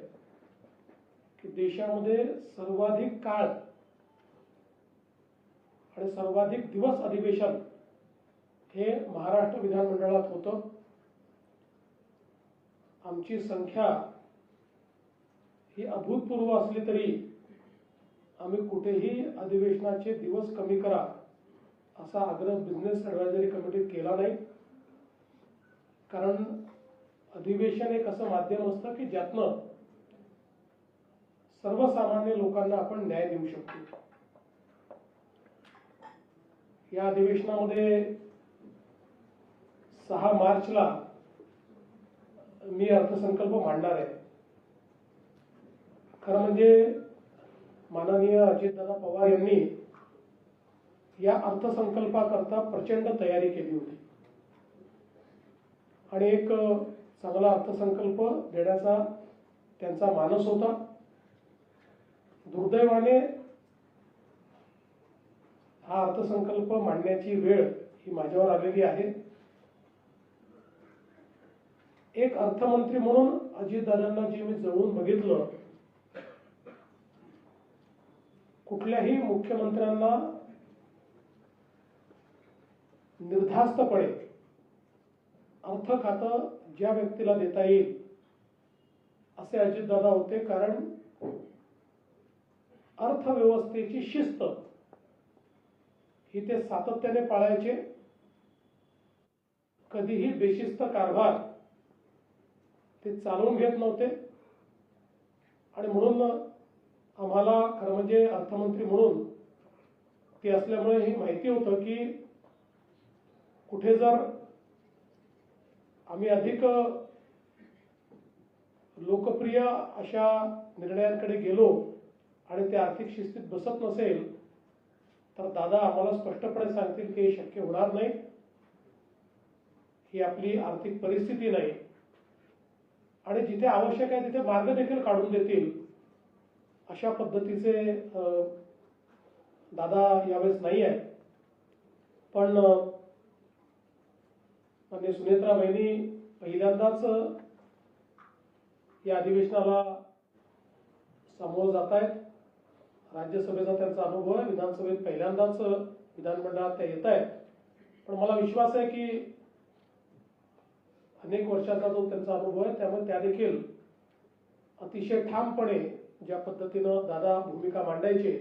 की देशामध्ये सर्वाधिक काळ आणि सर्वाधिक दिवस अधिवेशन हे महाराष्ट्र विधानमंडळात होतं. आमची संख्या ही अभूतपूर्व असली तरी आम्ही कुठेही अधिवेशनाचे दिवस कमी करा असा आग्रह बिझनेस ॲडव्हायझरी कमिटीत केला नाही. कारण अधिवेशन एक असं माध्यम असतं की ज्यातनं सर्वसामान्य लोकांना आपण न्याय देऊ शकतो. या अधिवेशनामध्ये 6 मार्चला मी अर्थसंकल्प मांडणार आहे. खरं म्हणजे माननीय अजितदादा पवार यांनी या अर्थसंकल्पाकरता प्रचंड तयारी केली होती आणि एक चांगला अर्थसंकल्प देण्याचा त्यांचा मानस होता. दुर्दैवाने हा अर्थसंकल्प मांडण्याची वेळ ही माझ्यावर आलेली आहे. एक अर्थमंत्री म्हणून अजितदादांना जे मी जवळून बघितलं, कुठल्याही मुख्यमंत्र्यांना निर्धास्तपणे अर्थ खातं ज्या व्यक्तीला देता येईल असे अजितदादा होते. कारण अर्थव्यवस्थेची शिस्त ही ते सातत्याने पाळायचे. कधीही बेशिस्त कारभार ते चालवून घेत नव्हते. आणि म्हणून आम्हाला खरं म्हणजे अर्थमंत्री म्हणून ते असल्यामुळे हे माहिती होतं की कुठे जर आम्ही अधिक लोकप्रिय अशा निर्णयांकडे गेलो आणि ते आर्थिक शिस्तीत बसत नसेल तर दादा आम्हाला स्पष्टपणे सांगतील की हे शक्य होणार नाही, ही आपली आर्थिक परिस्थिती नाही आणि जिथे आवश्यक आहे तिथे मार्ग देखील काढून देतील अशा पद्धतीचे दादा यावेळेस नाही आहे. पण माननीय सुनेत्रा बहिणी पहिल्यांदाच या अधिवेशनाला सामोरं जात आहेत. राज्यसभेचा त्यांचा अनुभव आहे, विधानसभेत पहिल्यांदाच विधानमंडळात त्या येत आहेत. पण मला विश्वास आहे की अनेक वर्षाचा जो त्यांचा अनुभव आहे त्यामुळे त्या देखील अतिशय ठामपणे ज्या पद्धतीनं दादा भूमिका मांडायचे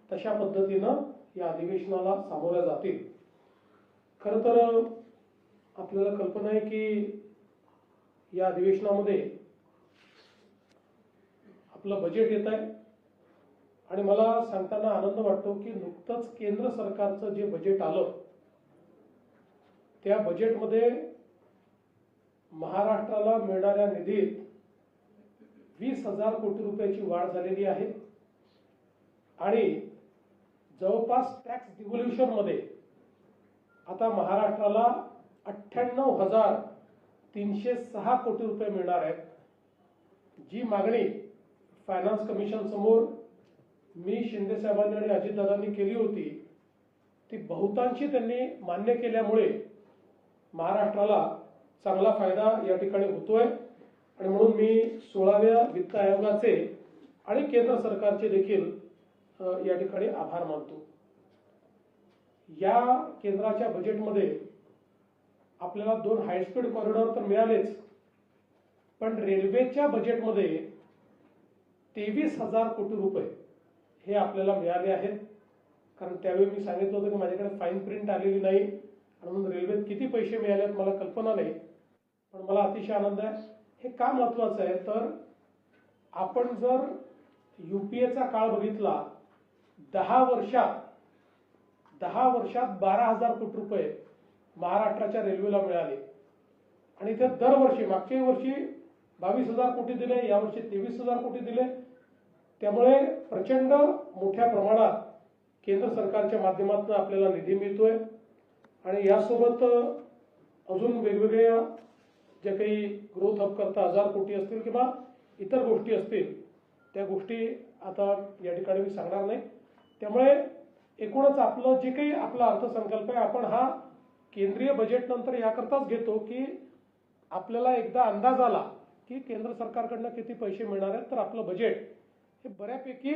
तशा पद्धतीनं या अधिवेशनाला सामोऱ्या जातील. खरं तर आपल्याला कल्पना आहे की या अधिवेशनामध्ये आपलं बजेट येत आहे आणि मला सांगताना आनंद वाटतो की नुकतंच केंद्र सरकारचं जे बजेट आलं त्या बजेटमध्ये महाराष्ट्राला मिळणाऱ्या निधीत 20,000 कोटी रुपयाची वाढ झालेली आहे आणि जवळपास टॅक्स डिव्होल्युशन मध्ये आता महाराष्ट्राला 98,306 कोटी रुपये मिळणार आहेत. जी मागणी फायनान्स कमिशन समोर मी शिंदे साहेबांनी आणि अजितदादांनी केली होती ती बहुतांशी त्यांनी मान्य केल्यामुळे महाराष्ट्राला चांगला फायदा या ठिकाणी होतोय आणि म्हणून मी 16व्या वित्त आयोगाचे आणि केंद्र सरकारचे देखील या ठिकाणी आभार मानतो. या केंद्राच्या बजेटमध्ये आपल्याला 2 हायस्पीड कॉरिडॉर तर मिळालेच, पण रेल्वेच्या बजेटमध्ये 23,000 कोटी रुपये हे आपल्याला मिळाले आहेत. कारण त्यावेळी मी सांगितलं होतं की माझ्याकडे फाईन प्रिंट आलेली नाही आणि म्हणून रेल्वेत किती पैसे मिळाले आहेत मला कल्पना नाही, पण मला अतिशय आनंद आहे. हे का महत्वाचं आहे तर आपण जर यूपीएचा काळ बघितला 10 वर्षात 12,000 कोटी रुपये महाराष्ट्राच्या रेल्वेला मिळाले आणि इथे दरवर्षी मागच्या वर्षी 22,000 कोटी दिले, यावर्षी 23,000 कोटी दिले. त्यामुळे प्रचंड मोठ्या प्रमाणात केंद्र सरकारच्या माध्यमातून आपल्याला निधी मिळतोय आणि यासोबत अजून वेगवेगळ्या ज्या काही ग्रोथ हब करता 1,000 कोटी असतील किंवा इतर गोष्टी असतील त्या गोष्टी आता या ठिकाणी मी सांगणार नाही. त्यामुळे एकूणच आपलं जे काही आपला अर्थसंकल्प आहे आपण हा केंद्रीय बजेट नंतर याकरताच घेतो की आपल्याला एकदा अंदाज आला की केंद्र सरकारकडनं किती पैसे मिळणार आहेत तर आपलं बजेट हे बऱ्यापैकी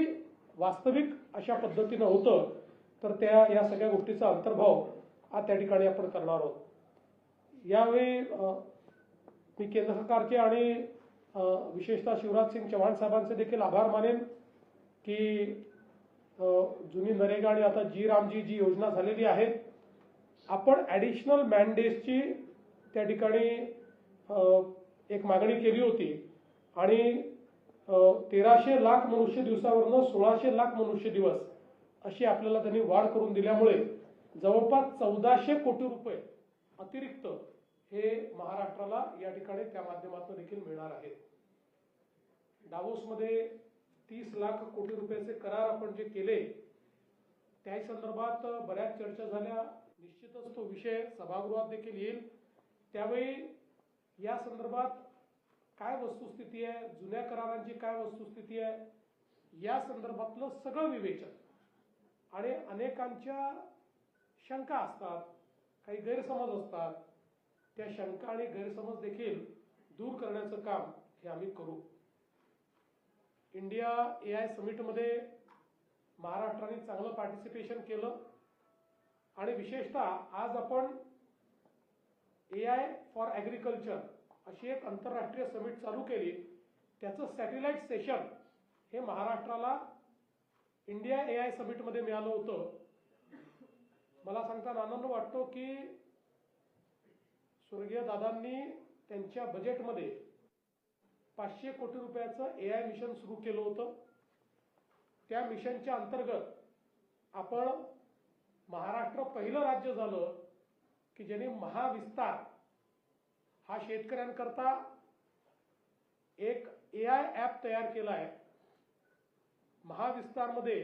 वास्तविक अशा पद्धतीनं होतं तर या सगळ्या गोष्टीचा अंतर्भाव हा त्या ठिकाणी आपण करणार आहोत. यावेळी मी केंद्र सरकारचे आणि विशेषतः शिवराज सिंग चौहान साहेबांचे देखील आभार मानेन की जुनी नरेगा आणि आता जी रामजी जी योजना झालेली आहे आपण ॲडिशनल मॅनडेजची त्या ठिकाणी एक मागणी केली होती आणि 1300 लाख मनुष्य दिवसावरनं 1600 लाख मनुष्य दिवस अशी आपल्याला त्यांनी वाढ करून दिल्यामुळे जवळपास 1,400 कोटी रुपये अतिरिक्त हे महाराष्ट्राला या ठिकाणी त्या माध्यमातून देखील मिळणार आहेत. डावोसमध्ये 30 लाख कोटी रुपयाचे करार आपण जे केले त्याही संदर्भात बऱ्याच चर्चा झाल्या. निश्चितच तो विषय सभागृहात देखील येईल. त्यावेळी या संदर्भात काय वस्तुस्थिती आहे, जुन्या करारांची काय वस्तुस्थिती आहे, या संदर्भातलं सगळं विवेचन आणि अनेकांच्या शंका असतात, काही गैरसमज असतात, त्या शंका आणि गैरसमज देखील दूर करण्याचं काम हे आम्ही करू. इंडिया AI समिटमध्ये महाराष्ट्राने चांगलं पार्टिसिपेशन केलं आणि विशेषतः आज आपण AI फॉर ॲग्रिकल्चर अशी एक आंतरराष्ट्रीय समिट चालू केली. त्याचं सॅटेलाइट सेशन हे महाराष्ट्राला इंडिया AI समिटमध्ये मिळालं होतं. मला सांगताना आनंद वाटतो की स्वर्गीय दादांनी त्यांच्या बजेटमध्ये 500 कोटी रुपयाचं AI मिशन सुरू केलं होतं. त्या मिशनच्या अंतर्गत आपण महाराष्ट्र पहिलं राज्य झालं की ज्यांनी महाविस्तार हा शेतकऱ्यांकरता एक AI ॲप तयार केला आहे. महाविस्तारमध्ये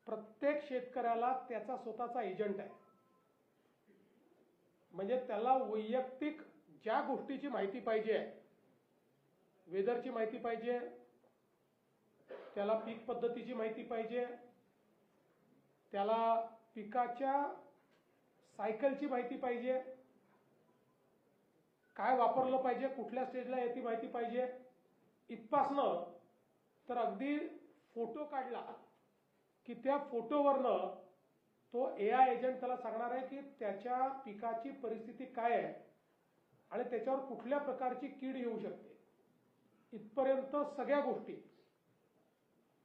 प्रत्येक शेतकऱ्याला त्याचा स्वतःचा एजंट आहे. म्हणजे त्याला वैयक्तिक ज्या गोष्टीची माहिती पाहिजे आहे, वेदरची माहिती पाहिजे, त्याला पीक पद्धतीची माहिती पाहिजे, त्याला पिकाच्या सायकलची माहिती पाहिजे, काय वापरलं पाहिजे, कुठल्या स्टेजला याची माहिती पाहिजे, इथपासनं तर अगदी फोटो काढला की त्या फोटोवरनं तो AI एजंट त्याला सांगणार आहे की त्याच्या पिकाची परिस्थिती काय आहे आणि त्याच्यावर कुठल्या प्रकारची कीड येऊ शकते. इथपर्यंत सगळ्या गोष्टी,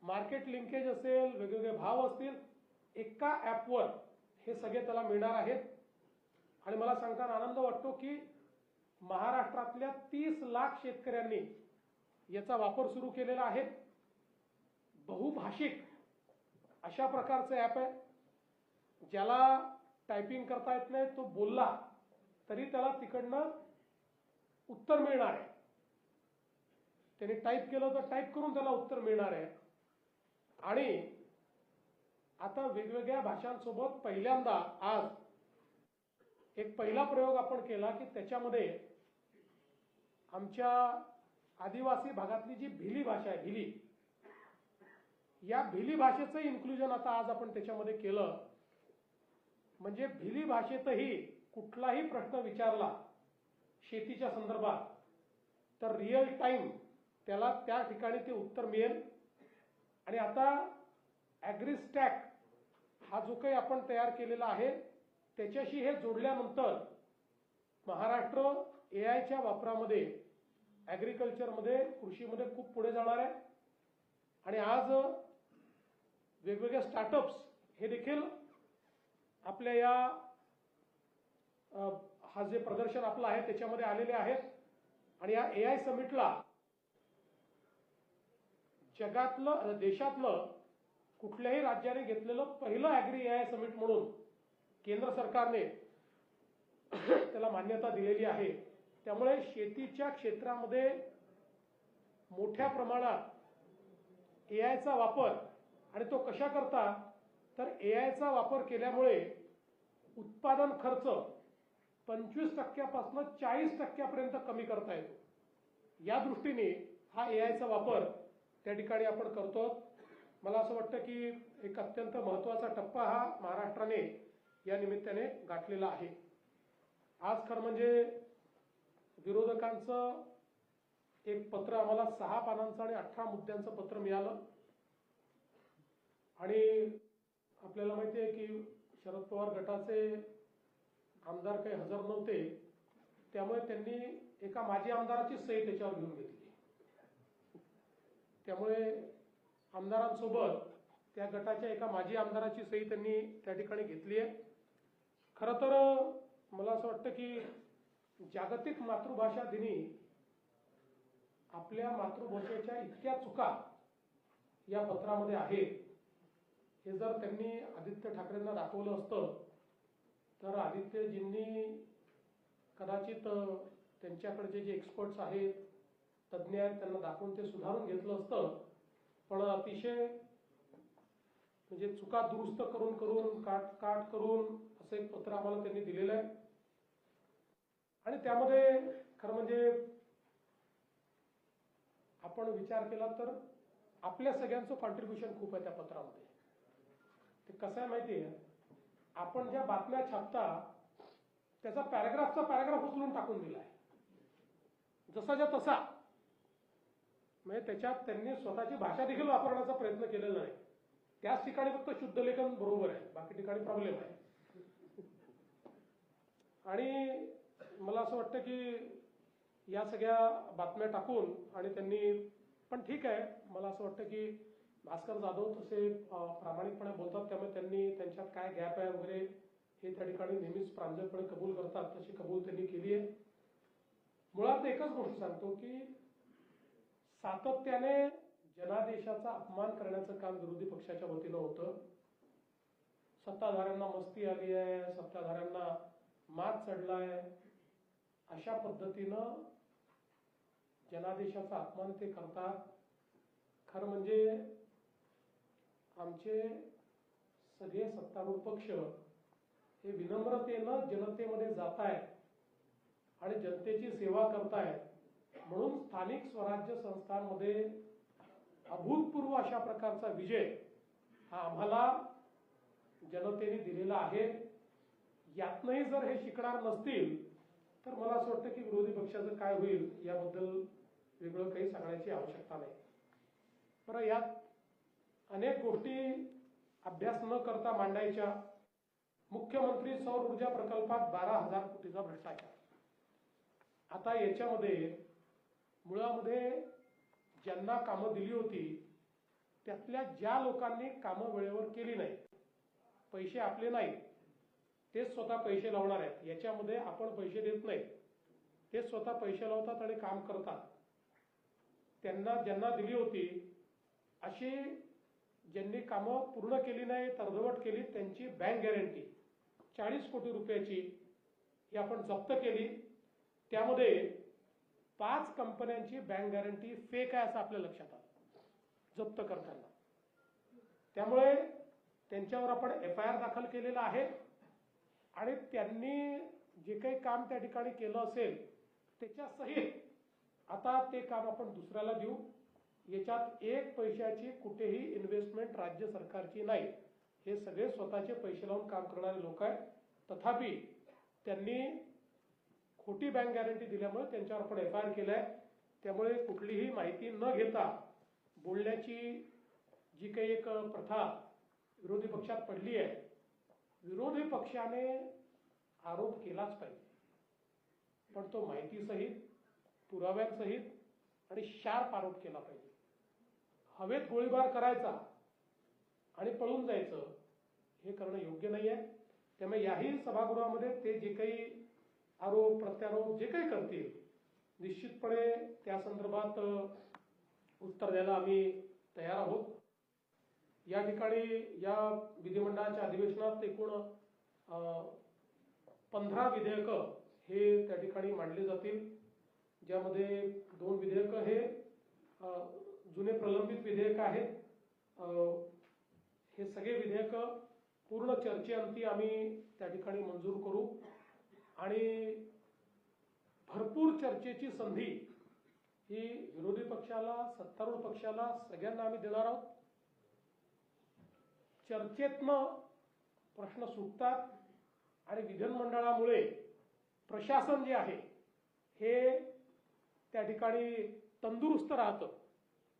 मार्केट लिंकेज असेल, वेगवेगळे भाव असतील, एका ॲपवर हे सगळे त्याला मिळणार आहेत. आणि मला सांगताना आनंद वाटतो की महाराष्ट्रातल्या 30 लाख शेतकऱ्यांनी याचा वापर सुरू केलेला आहे. बहुभाषिक अशा प्रकारचं ॲप आहे. ज्याला टायपिंग करता येत नाही, तो बोलला तरी त्याला तिकडनं उत्तर मिळणार आहे. त्याने टाईप केलं तर टाईप करून त्याला उत्तर मिळणार आहे. आणि आता वेगवेगळ्या भाषांसोबत पहिल्यांदा आज एक पहिला प्रयोग आपण केला की त्याच्यामध्ये आमच्या आदिवासी भागातली जी भिली भाषा आहे, भिली, या भिली भाषेचं इन्क्लुजन आता आज आपण त्याच्यामध्ये केलं. म्हणजे भिली भाषेतही कुठलाही प्रश्न विचारला शेतीच्या संदर्भात तर रिअल टाइम त्याला त्या ठिकाणी ते उत्तर मिळेल. आणि आता ॲग्रीस्टॅक हा जो काही आपण तयार केलेला आहे त्याच्याशी हे जोडल्यानंतर महाराष्ट्र AIच्या वापरामध्ये, ॲग्रिकल्चरमध्ये, कृषीमध्ये खूप पुढे जाणार आहे. आणि आज वेगवेगळे स्टार्टअप्स हे देखील आपल्या या हा जे प्रदर्शन आपलं आहे त्याच्यामध्ये आलेले आहेत. आणि या AI समिटला जगातलं, देशातलं कुठल्याही राज्याने घेतलेलं पहिलं ॲग्री AI समिट म्हणून केंद्र सरकारने त्याला मान्यता दिलेली आहे. त्यामुळे शेतीच्या क्षेत्रामध्ये मोठ्या प्रमाणात AIचा वापर, आणि तो कशा करता तर AIचा वापर केल्यामुळे उत्पादन खर्च 25% 40% कमी करता येतो. या दृष्टीने हा AIचा वापर त्या ठिकाणी आपण करतो. मला असं वाटतं की एक अत्यंत महत्त्वाचा टप्पा हा महाराष्ट्राने या निमित्ताने गाठलेला आहे. आज खरं म्हणजे विरोधकांचं एक पत्र आम्हाला 6 पानांचं आणि 18 मुद्द्यांचं पत्र मिळालं. आणि आपल्याला माहिती आहे की शरद पवार गटाचे आमदार काही हजर नव्हते, त्यामुळे त्यांनी एका माजी आमदाराची सही त्याच्यावर घेऊन घेतली. त्यामुळे आमदारांसोबत त्या गटाच्या एका माजी आमदाराची सही त्यांनी त्या ठिकाणी घेतली आहे. खरं तर मला असं वाटतं की जागतिक मातृभाषा दिनी आपल्या मातृभाषेच्या इतक्या चुका या पत्रामध्ये आहेत. हे जर त्यांनी आदित्य ठाकरेंना दाखवलं असतं तर आदित्यजींनी कदाचित त्यांच्याकडचे जे एक्सपर्ट्स आहेत, तज्ज्ञ आहेत, त्यांना दाखवून ते सुधारून घेतलं असतं. पण अतिशय म्हणजे चुका दुरुस्त करून करून काट करून असं एक पत्र आम्हाला त्यांनी दिलेलं आहे. आणि त्यामध्ये खरं म्हणजे आपण विचार केला तर आपल्या सगळ्यांचं कॉन्ट्रीब्युशन खूप आहे त्या पत्रामध्ये. ते कसं आहे माहिती आहे, आपण ज्या बातम्या छापता त्याचा पॅराग्राफ उचलून टाकून दिला आहे जसाच्या तसा. म्हणजे त्याच्यात त्यांनी स्वतःची भाषा देखील वापरण्याचा प्रयत्न केलेला नाही. त्याच ठिकाणी फक्त शुद्ध लेखन बरोबर आहे, बाकी ठिकाणी प्रॉब्लेम आहे. आणि मला असं वाटतं की या सगळ्या बातम्या टाकून आणि त्यांनी, पण ठीक आहे, मला असं वाटतं की भास्कर जाधव तसे प्रामाणिकपणे बोलतात, त्यामुळे त्यांनी त्यांच्यात काय गॅप आहे वगैरे हे त्या ठिकाणी नेहमीच प्रांजळपणे कबूल करतात, तशी कबूल त्यांनी केली आहे. मुळात एकच गोष्ट सांगतो की सातत्याने जनादेशाचा अपमान करण्याचं काम विरोधी पक्षाच्या वतीनं होतं. सत्ताधाऱ्यांना मस्ती आली आहे, सत्ताधाऱ्यांना मात चढलाय, अशा पद्धतीनं जनादेशाचा अपमान ते करतात. खरं म्हणजे आमचे सगळे सत्तारूढ पक्ष हे विनम्रतेनं जनतेमध्ये जात आहेत आणि जनतेची सेवा करतायत. म्हणून स्थानिक स्वराज्य संस्थांमध्ये अभूतपूर्व अशा प्रकारचा विजय हा आम्हाला जनतेने दिलेला आहे. यातनंही जर हे शिकणार नसतील तर मला असं वाटतं की विरोधी पक्षाचं काय होईल याबद्दल वेगळं काही सांगण्याची आवश्यकता नाही. बरं, यात अनेक गोष्टी अभ्यास न करता मांडायच्या. मुख्यमंत्री सौर ऊर्जा प्रकल्पात 12,000 कोटीचा भ्रष्टाचार. आता याच्यामध्ये मुळामध्ये ज्यांना कामं दिली होती त्यातल्या ज्या लोकांनी कामं वेळेवर केली नाही, पैसे आपले नाही, तेच स्वतः पैसे लावणार आहेत. याच्यामध्ये आपण पैसे देत नाही, ते स्वतः पैसे लावतात आणि काम करतात. त्यांना ज्यांना दिली होती अशी ज्यांनी कामं पूर्ण केली नाही, अर्धवट केली, त्यांची बँक गॅरंटी 40 कोटी रुपयाची ही आपण जप्त केली. त्यामध्ये 5 कंपन्यांची बँक गॅरंटी फेक आहे असं आपल्या लक्षात आलं जप्त करताना. त्यामुळे त्यांच्यावर आपण FIR दाखल केलेला आहे आणि त्यांनी जे काही काम त्या ठिकाणी केलं असेल त्याच्या सहित आता ते काम आपण दुसऱ्याला देऊ. याच्यात 1 पैशाची कुठेही इन्व्हेस्टमेंट राज्य सरकारची नाही. हे सगळे स्वतःचे पैसे लावून काम करणारे लोक आहेत. तथापि त्यांनी खोटी बँक गॅरंटी दिल्यामुळे त्यांच्यावर आपण FIR केलाय. त्यामुळे कुठलीही माहिती न घेता बोलण्याची जी काही एक प्रथा विरोधी पक्षात पडली आहे, विरोधी पक्षाने आरोप केलाच पाहिजे, पण तो माहितीसहित, पुराव्यांसहित आणि शार्प आरोप केला पाहिजे. हवेत गोळीबार करायचा आणि पळून जायचं हे करणं योग्य नाही आहे. त्यामुळे याही सभागृहामध्ये ते जे काही आरोप प्रत्यारोप जे काही करतील निश्चितपणे त्या संदर्भात उत्तर द्यायला आम्ही तयार आहोत. या ठिकाणी या विधिमंडळाच्या अधिवेशनात एकूण 15 विधेयकं हे त्या ठिकाणी मांडली जातील, ज्यामध्ये 2 विधेयकं हे जुने प्रलंबित विधेयक आहेत. हे सगळे विधेयकं पूर्ण चर्चेअंती आम्ही त्या ठिकाणी मंजूर करू आणि भरपूर चर्चेची संधी ही विरोधी पक्षाला, सत्तारूढ पक्षाला, सगळ्यांना आम्ही देणार आहोत. चर्चेतनं प्रश्न सुटतात आणि विधानमंडळामुळे प्रशासन जे आहे हे त्या ठिकाणी तंदुरुस्त राहतं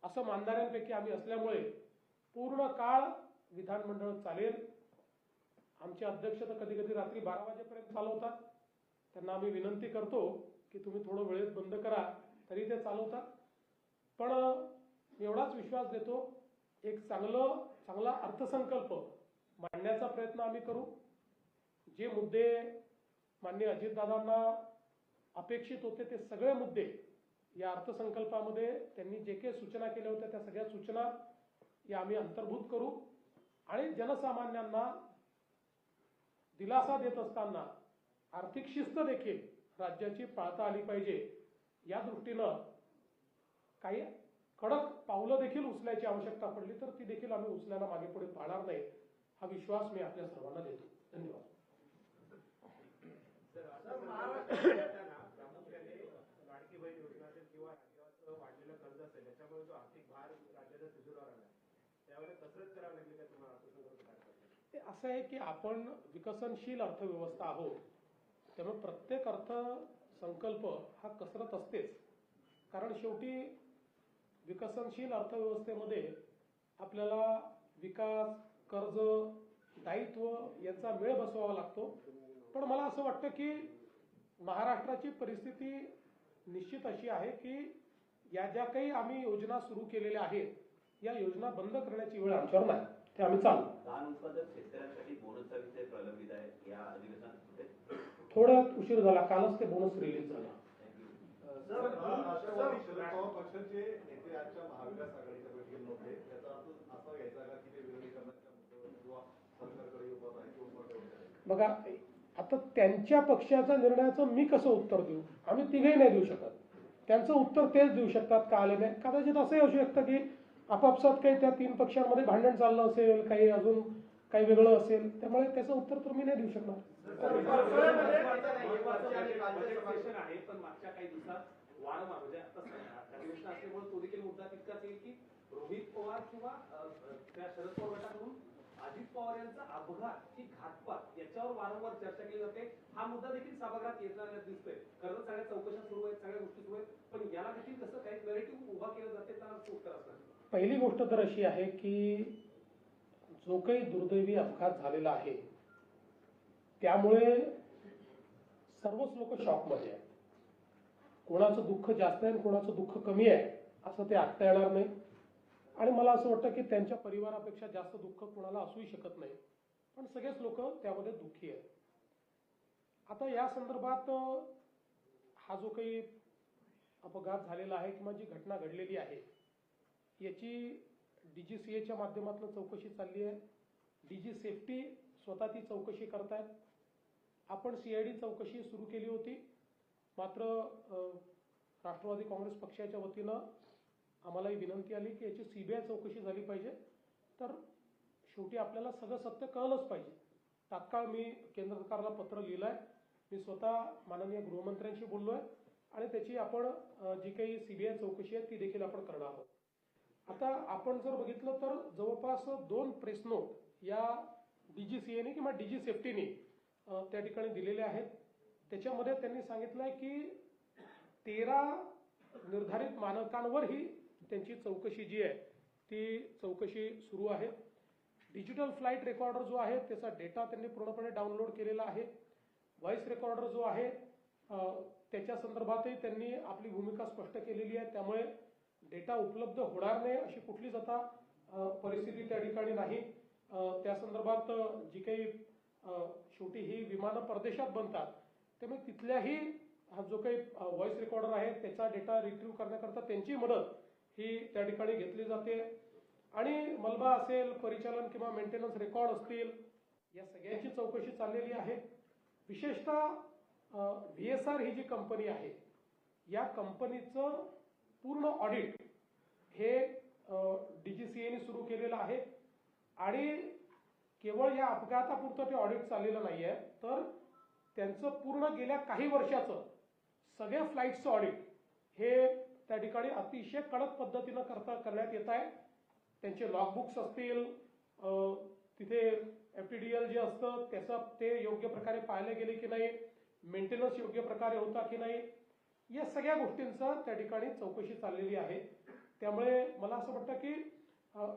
असं मानणाऱ्यांपैकी आम्ही असल्यामुळे पूर्ण काळ विधानमंडळ चालेल. आमचे अध्यक्ष तर कधी कधी रात्री 12 वाजेपर्यंत चालवतात. त्यांना आम्ही विनंती करतो की तुम्ही थोडं वेळेत बंद करा, तरी ते चालवतात. पण मी एवढाच विश्वास देतो, एक चांगला अर्थसंकल्प मांडण्याचा प्रयत्न आम्ही करू. जे मुद्दे माननीय अजितदादांना अपेक्षित होते ते सगळे मुद्दे या अर्थसंकल्पामध्ये त्यांनी जे काही सूचना केल्या होत्या त्या सगळ्या सूचना या आम्ही अंतर्भूत करू आणि जनसामान्यांना दिलासा देत असताना आर्थिक शिस्त देखील राज्याची पाळता आली पाहिजे या दृष्टीनं काही कडक पावलं देखील उचलायची आवश्यकता पडली तर ती देखील आम्ही उचलायला मागे पुढे पाहणार नाही, हा विश्वास मी आपल्या सर्वांना देतो. धन्यवाद. लाडकी बहीण योजना असेल किंवा राज्याचं वाढलेलं कर्ज असेल त्याच्यामुळे जो आर्थिक भार राज्याच्या तिजोरीवर आला त्यावेळेला कसरत करावी लागली का तुम्हाला अर्थसंकल्प? असं आहे की आपण विकसनशील अर्थव्यवस्था आहोत, त्यामुळे प्रत्येक अर्थसंकल्प हा कसरत असतेच. कारण शेवटी विकसनशील अर्थव्यवस्थेमध्ये आपल्याला विकास, कर्ज, दायित्व यांचा मेळ बसवावा लागतो. पण मला असं वाटतं की महाराष्ट्राची परिस्थिती निश्चित अशी आहे की या ज्या काही आम्ही योजना सुरू केलेल्या आहेत या योजना बंद करण्याची वेळ आमच्यावर नाही, ते आम्ही चालू. धान उत्पादक शेतकऱ्यांसाठी बोनसचा विषय प्रलंबित आहे या अधिवेशनात थोडा उशीर झाला, कालच ते बोनस रिलीज झाला. राष्ट्रवादी शरद पवार पक्षाचे नेते आजच्या महाविकास आघाडीच्या बैठकीत नव्हते, त्याचा अर्थ असा घ्यायचा का की ते विरोधी करण्याच्या मुद्द्यावर किंवा सरकारकडे उभा आहे किंवा बघा, आता त्यांच्या पक्षाच्या निर्णयाचं मी कसं उत्तर देऊ? आम्ही तिघेही नाही देऊ शकत. त्यांचं उत्तर तेच देऊ शकतात का आले नाही. कदाचित असंही असू शकतं की आपापसात काही त्या 3 पक्षांमध्ये भांडण चाललं असेल, काही अजून काही वेगळं असेल, त्यामुळे त्याचं उत्तर तर मी नाही देऊ शकणार. सेशन आहे, पण मागच्या काही दिवसात वारंवार म्हणजे आता अधिवेशन असल्यामुळे तो देखील मुद्दा तितकाच येईल की रोहित पवार किंवा त्या शरद पवार गटाकडून अजित पवार यांचा अपघात की घातपात याच्यावर वारंवार चर्चा केली जाते. हा मुद्दा देखील सभागृहात येताना दिसतोय. खरं सगळ्या चौकशा सुरू आहेत, सगळ्या गोष्टी सुरू आहेत, पण याला देखील कसं काही नॅरेटिव्ह उभा केलं जाते त्याला उत्तर असणार. पहिली गोष्ट तर अशी आहे की जो काही दुर्दैवी अपघात झालेला आहे त्यामुळे सर्वच लोक शॉकमध्ये आहेत. कोणाचं दुःख जास्त आहे आणि कोणाचं दुःख कमी आहे असं ते आखता येणार नाही. आणि मला असं वाटतं की त्यांच्या परिवारापेक्षा जास्त दुःख कोणाला असूही शकत नाही, पण सगळेच लोक त्यामध्ये दुःखी आहेत. आता या संदर्भात हा जो काही अपघात झालेला आहे किंवा जी घटना घडलेली आहे याची DGCAच्या माध्यमातून चौकशी चालली आहे. DG सेफ्टी स्वतः ती चौकशी करतायत. आपण CID चौकशी सुरू केली होती, मात्र राष्ट्रवादी काँग्रेस पक्षाच्या वतीनं आम्हाला ही विनंती आली की याची CBI चौकशी झाली पाहिजे. तर शेवटी आपल्याला सगळं सत्य कळलंच पाहिजे. तात्काळ मी केंद्र सरकारला पत्र लिहिलं आहे. मी स्वतः माननीय गृहमंत्र्यांशी बोललो आहे आणि त्याची आपण जी काही CBI चौकशी आहे ती देखील आपण करणार आहोत. आता आपण जर बघितलं तर जवळपास 2 प्रेस नोट या DGCAने किंवा DG सेफ्टीने त्या ठिकाणी दिलेले आहेत. त्याच्यामध्ये त्यांनी सांगितलं आहे की 13 निर्धारित मानकांवर ही त्यांची चौकशी जी आहे ती चौकशी सुरू आहे. डिजिटल फ्लाईट रेकॉर्डर जो आहे त्याचा डेटा त्यांनी पूर्णपणे डाउनलोड केलेला आहे. व्हॉइस रेकॉर्डर जो आहे त्याच्या संदर्भातही त्यांनी आपली भूमिका स्पष्ट केलेली आहे. त्यामुळे डेटा उपलब्ध होणार नाही अशी कुठलीच आता परिस्थिती त्या ठिकाणी नाही. त्या संदर्भात जी काही शेवटी ही विमानं परदेशात बनतात त्यामुळे तिथल्याही हा जो काही व्हॉइस रेकॉर्डर आहे त्याचा डेटा रिट्रीव्ह करण्याकरता त्यांची मदत ही त्या ठिकाणी घेतली जाते. आणि मलबा असेल, परिचालन किंवा मेंटेनन्स रेकॉर्ड असतील, या सगळ्यांची चौकशी चाललेली आहे. विशेषतः VSR ही जी कंपनी आहे या कंपनीचं पूर्ण ऑडिट हे DGCAने सुरू केलेलं आहे. आणि केवळ या अपघातापुरतं ते ऑडिट चाललेलं नाही आहे, तर त्यांचं पूर्ण गेल्या काही वर्षाचं सगळ्या फ्लाईट्सचं ऑडिट हे त्या ठिकाणी अतिशय कडक पद्धतीनं करण्यात येत आहे. त्यांचे लॉगबुक्स असतील, तिथे FTDL जे असतं त्याचं ते योग्य प्रकारे पाहिले गेले की नाही, मेंटेनन्स योग्य प्रकारे होता की नाही, या सगळ्या गोष्टींचं त्या ठिकाणी चौकशी चाललेली आहे. त्यामुळे मला असं वाटतं की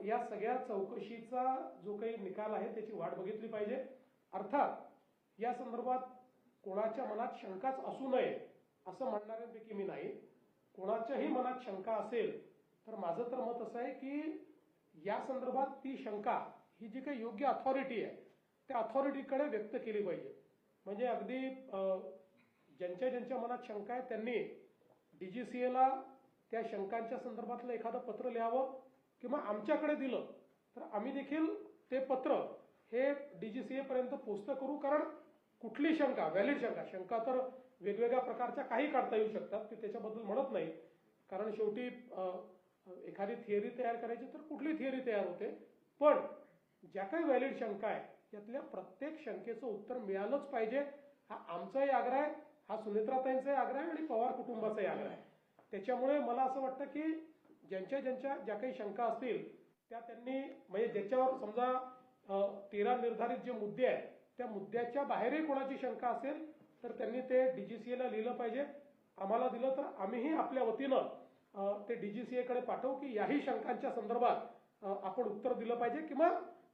या सगळ्या चौकशीचा जो काही निकाल आहे त्याची वाट बघितली पाहिजे. अर्थात या संदर्भात कोणाच्या मनात शंकाच असू नये असं म्हणणाऱ्यांपैकी मी नाही. कोणाच्याही मनात शंका असेल तर माझं तर मत असं आहे की या संदर्भात ती शंका ही जी काही योग्य अथॉरिटी आहे त्या अथॉरिटीकडे व्यक्त केली पाहिजे. म्हणजे अगदी ज्यांच्या मनात शंका आहे त्यांनी DGCAला त्या शंकांच्या संदर्भातलं एखादं पत्र लिहावं किंवा आमच्याकडे दिलं तर आम्ही देखील ते पत्र हे DGCA पर्यंत पोस्ट करू. कारण कुठली शंका, व्हॅलिड शंका तर वेगवेगळ्या प्रकारच्या काही काढता येऊ शकतात, ते त्याच्याबद्दल म्हणत नाही. कारण शेवटी एखादी थिअरी तयार करायची तर कुठली थिअरी तयार होते, पण ज्या काही व्हॅलिड शंका आहे यातल्या प्रत्येक शंकेचं उत्तर मिळालंच पाहिजे. हा आमचाही आग्रह आहे, हा सुनेत्राताईंचाही आग्रह आहे आणि पवार कुटुंबाचाही आग्रह आहे. त्याच्यामुळे मला असं वाटतं की ज्या काही शंका असतील त्या त्यांनी म्हणजे ज्याच्यावर समजा 13 निर्धारित जे मुद्दे आहेत त्या मुद्द्याच्या बाहेरही कोणाची शंका असेल तर त्यांनी ते DGCAला लिहिलं पाहिजे. आम्हाला दिलं तर आम्हीही आपल्या वतीनं ते DGCAकडे पाठवू की याही शंकांच्या संदर्भात आपण उत्तर दिलं पाहिजे किंवा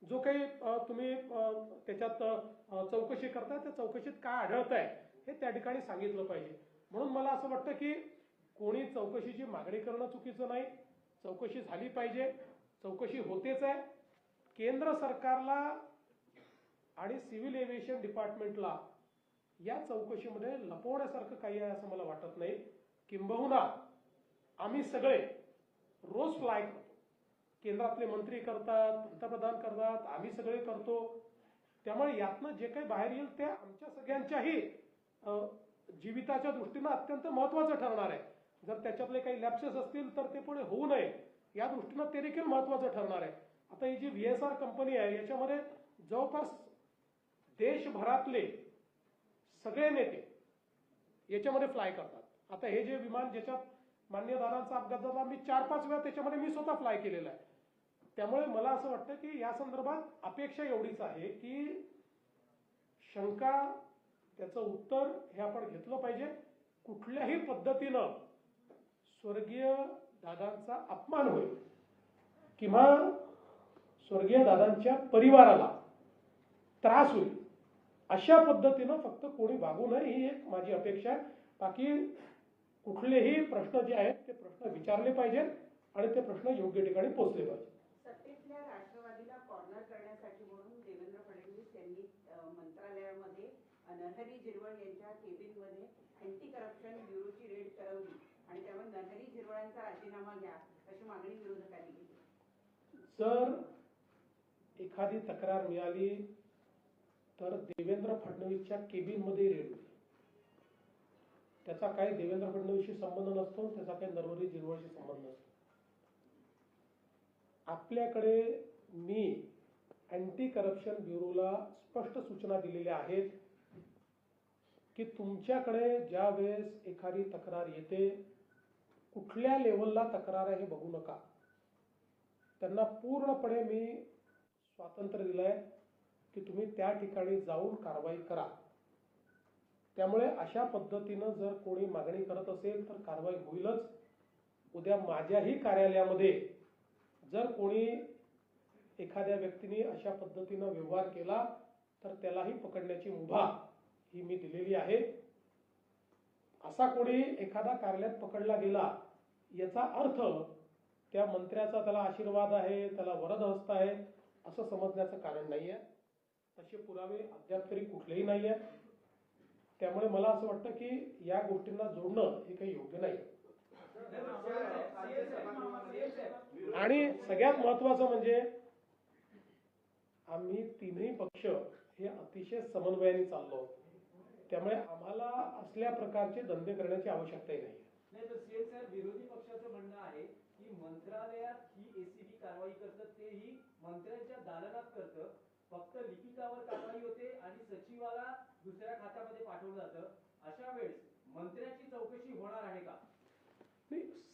जो काही तुम्ही त्याच्यात चौकशी करताय त्या चौकशीत काय आढळत आहे हे त्या ठिकाणी सांगितलं पाहिजे. म्हणून मला असं वाटतं की कोणी चौकशीची मागणी करणं चुकीचं नाही. चौकशी झाली पाहिजे, चौकशी होतेच आहे. केंद्र सरकारला आणि सिव्हिल एव्हिएशन डिपार्टमेंटला या चौकशीमध्ये लपवण्यासारखं काही आहे असं मला वाटत नाही. किंबहुना आम्ही सगळे रोज फ्लाय करतो, केंद्रातले मंत्री करतात, पंतप्रधान करतात, आम्ही सगळे करतो. त्यामुळे यातनं जे काही बाहेर येईल ते आमच्या सगळ्यांच्याही जीविताच्या दृष्टीनं अत्यंत महत्त्वाचं ठरणार आहे. जर त्याच्यातले काही लॅप्सेस असतील तर ते पुढे होऊ नये या दृष्टीनं ते देखील महत्त्वाचं ठरणार आहे. आता ही जी VSR कंपनी आहे याच्यामध्ये जवळपास देशभरातले सगळे नेते याच्यामध्ये फ्लाय करतात. आता हे जे विमान ज्याच्यात मान्य दादांचा अपघात झाला, मी 4-5 वेळा त्याच्यामध्ये मी स्वतः फ्लाय केलेला आहे. त्यामुळे मला असं वाटतं की या संदर्भात अपेक्षा एवढीच आहे की शंका त्याचं उत्तर हे आपण घेतलं पाहिजे. कुठल्याही पद्धतीनं स्वर्गीय दादांचा अपमान होईल किंवा स्वर्गीय दादांच्या परिवाराला त्रास होईल अशा पद्धतीनं फक्त कोणी वागू नये ही एक माझी अपेक्षा आहे. बाकी कुठलेही प्रश्न जे आहेत ते प्रश्न विचारले पाहिजेत आणि ते प्रश्न योग्य ठिकाणी पोहोचले पाहिजे. सत्तेतल्या राष्ट्रवादीला कॉर्नर करण्यासाठी म्हणून देवेंद्र फडणवीस यांनी मंत्रालयामध्ये नरहरी झिरवळ यांच्या केबिनमध्ये अँटी करप्शन ब्युरोची रेड करवली आणि त्यामुळे नरहरी झिरवळांचा राजीनामा घ्या अशी मागणी विरोधकांनी केली. जर एखादी तक्रार मिळाली तर देवेंद्र फडणवीसच्या केबिनमध्ये रेड होईल. त्याचा काही देवेंद्र फडणवीसशी संबंध नसतो, त्याचा काही नरहरी झिरवळशी संबंध नसतो. आपल्याकडे मी अँटी करप्शन ब्युरोला स्पष्ट सूचना दिलेल्या आहेत की तुमच्याकडे ज्या वेळेस एखादी तक्रार येते, कुठल्या लेवलला तक्रार आहे हे बघू नका. त्यांना पूर्णपणे मी स्वातंत्र्य दिलंय की तुम्ही त्या ठिकाणी जाऊन कारवाई करा. त्यामुळे अशा पद्धतीनं जर कोणी मागणी करत असेल तर कारवाई होईलच. उद्या माझ्याही कार्यालयामध्ये जर कोणी एखाद्या व्यक्तीने अशा पद्धतीनं व्यवहार केला तर त्यालाही पकडण्याची मुभा ही मी दिलेली आहे. असा कोणी एखादा कार्यालयात पकडला गेला याचा अर्थ त्या मंत्र्याचा त्याला आशीर्वाद आहे, त्याला वरद हस्त आहे असं समजण्याचं कारण नाही आहे. तसे पुरावे अद्याप तरी कुठलेही नाही आहेत. त्यामुळे मला असं वाटतं की या गोष्टींना जोडणं हे काही योग्य नाही. आणि सगळ्यात महत्वाचं म्हणजे आम्ही तिन्ही पक्ष हे अतिशय समन्वयाने चाललो आहोत. त्यामुळे आम्हाला असल्या प्रकारचे धंदे करण्याची आवश्यकताही नाही. नाही तर सीएम साहेब, विरोधी पक्षाचं म्हणणं आहे की मंत्रालयात ही एसीबी कारवाई करतं, तेही मंत्र्यांच्या दालनात करतं, फक्त लिखितावर कारवाई होते आणि सचिवाला दुसऱ्या खात्यामध्ये पाठवलं जातं. अशा वेळेस मंत्र्याची चौकशी होणार आहे का?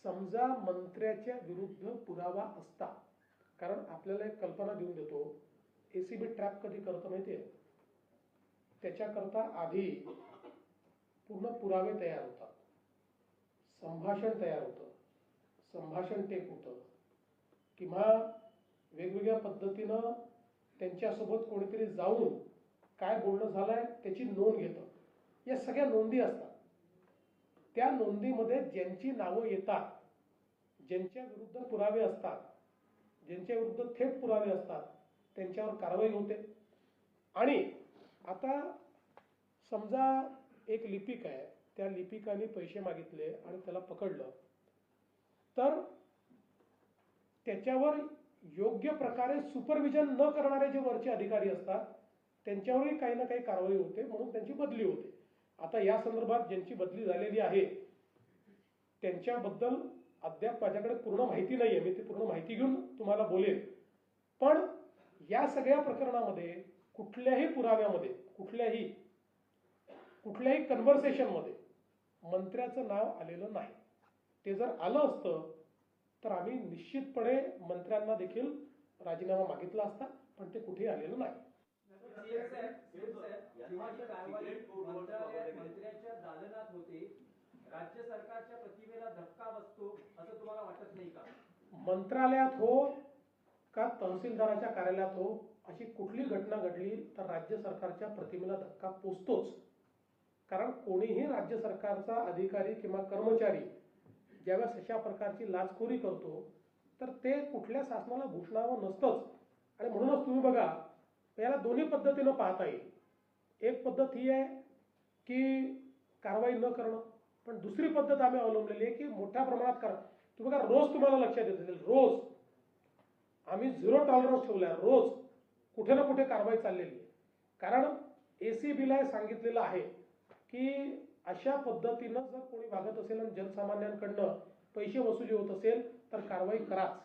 समजा मंत्र्याच्या विरुद्ध पुरावा असता, कारण आपल्याला एक कल्पना देऊन देतो, एसीबी ट्रॅप कधी करतं माहितीये, त्याच्याकरता आधी पूर्ण पुरावे तयार होतात, संभाषण तयार होतं, संभाषण टेप होतं किंवा वेगवेगळ्या पद्धतीनं त्यांच्यासोबत कोणीतरी जाऊन काय बोलणं झालंय त्याची नोंद घेतं. या सगळ्या नोंदी असतात. त्या नोंदीमध्ये ज्यांची नावं येतात, ज्यांच्या विरुद्ध पुरावे असतात, ज्यांच्या विरुद्ध थेट पुरावे असतात त्यांच्यावर कारवाई होते. आणि आता समजा एक लिपिक आहे, त्या लिपिकाने पैसे मागितले आणि त्याला पकडलं तर त्याच्यावर योग्य प्रकारे सुपरविजन न करणारे जे वरचे अधिकारी असतात त्यांच्यावरही काही ना काही कारवाई होते, म्हणून त्यांची बदली होते. आता या संदर्भात ज्यांची बदली झालेली आहे त्यांच्याबद्दल अद्याप माझ्याकडे पूर्ण माहिती नाहीये, मी ती पूर्ण माहिती घेऊन तुम्हाला बोलेन. पण या सगळ्या प्रकरणामध्ये कुठल्याही पुराव्यामध्ये कुठल्याही कन्व्हर्सेशनमध्ये मंत्र्याचं नाव आलेलं नाही. ते जर आलं असतं तर आम्ही निश्चितपणे मंत्र्यांना देखील राजीनामा मागितला असता, पण ते कुठेही आलेलं नाही. मंत्र्याच्या दालनात होते, राज्य सरकारच्या प्रतिमेला धक्का बसतो असं तुम्हाला वाटत नाही का? मंत्रालयात हो का तहसीलदाराच्या कार्यालयात हो, अशी कुठली घटना घडली तर राज्य सरकारच्या प्रतिमेला धक्का पोचतोच. कारण कोणीही राज्य सरकारचा अधिकारी किंवा कर्मचारी ज्यावेळेस अशा प्रकारची लाचखोरी करतो तर ते कुठल्या शासनाला भूषणावं नसतंच. आणि म्हणूनच तुम्ही बघा, याला दोन्ही पद्धतीनं पाहता येईल. एक पद्धत ही आहे की कारवाई न करणं, पण दुसरी पद्धत आम्ही अवलंबलेली आहे की मोठ्या प्रमाणात करा. तुम्ही बघा, रोज तुम्हाला लक्षात येत असेल, रोज आम्ही 0 टॉलरन्स ठेवल्या, रोज कुठे ना कुठे कारवाई चाललेली आहे. कारण ACBला सांगितलेलं आहे की अशा पद्धतीनं जर कोणी वागत असेल आणि जनसामान्यांकडनं पैसे वसुली होत असेल तर कारवाई कराच.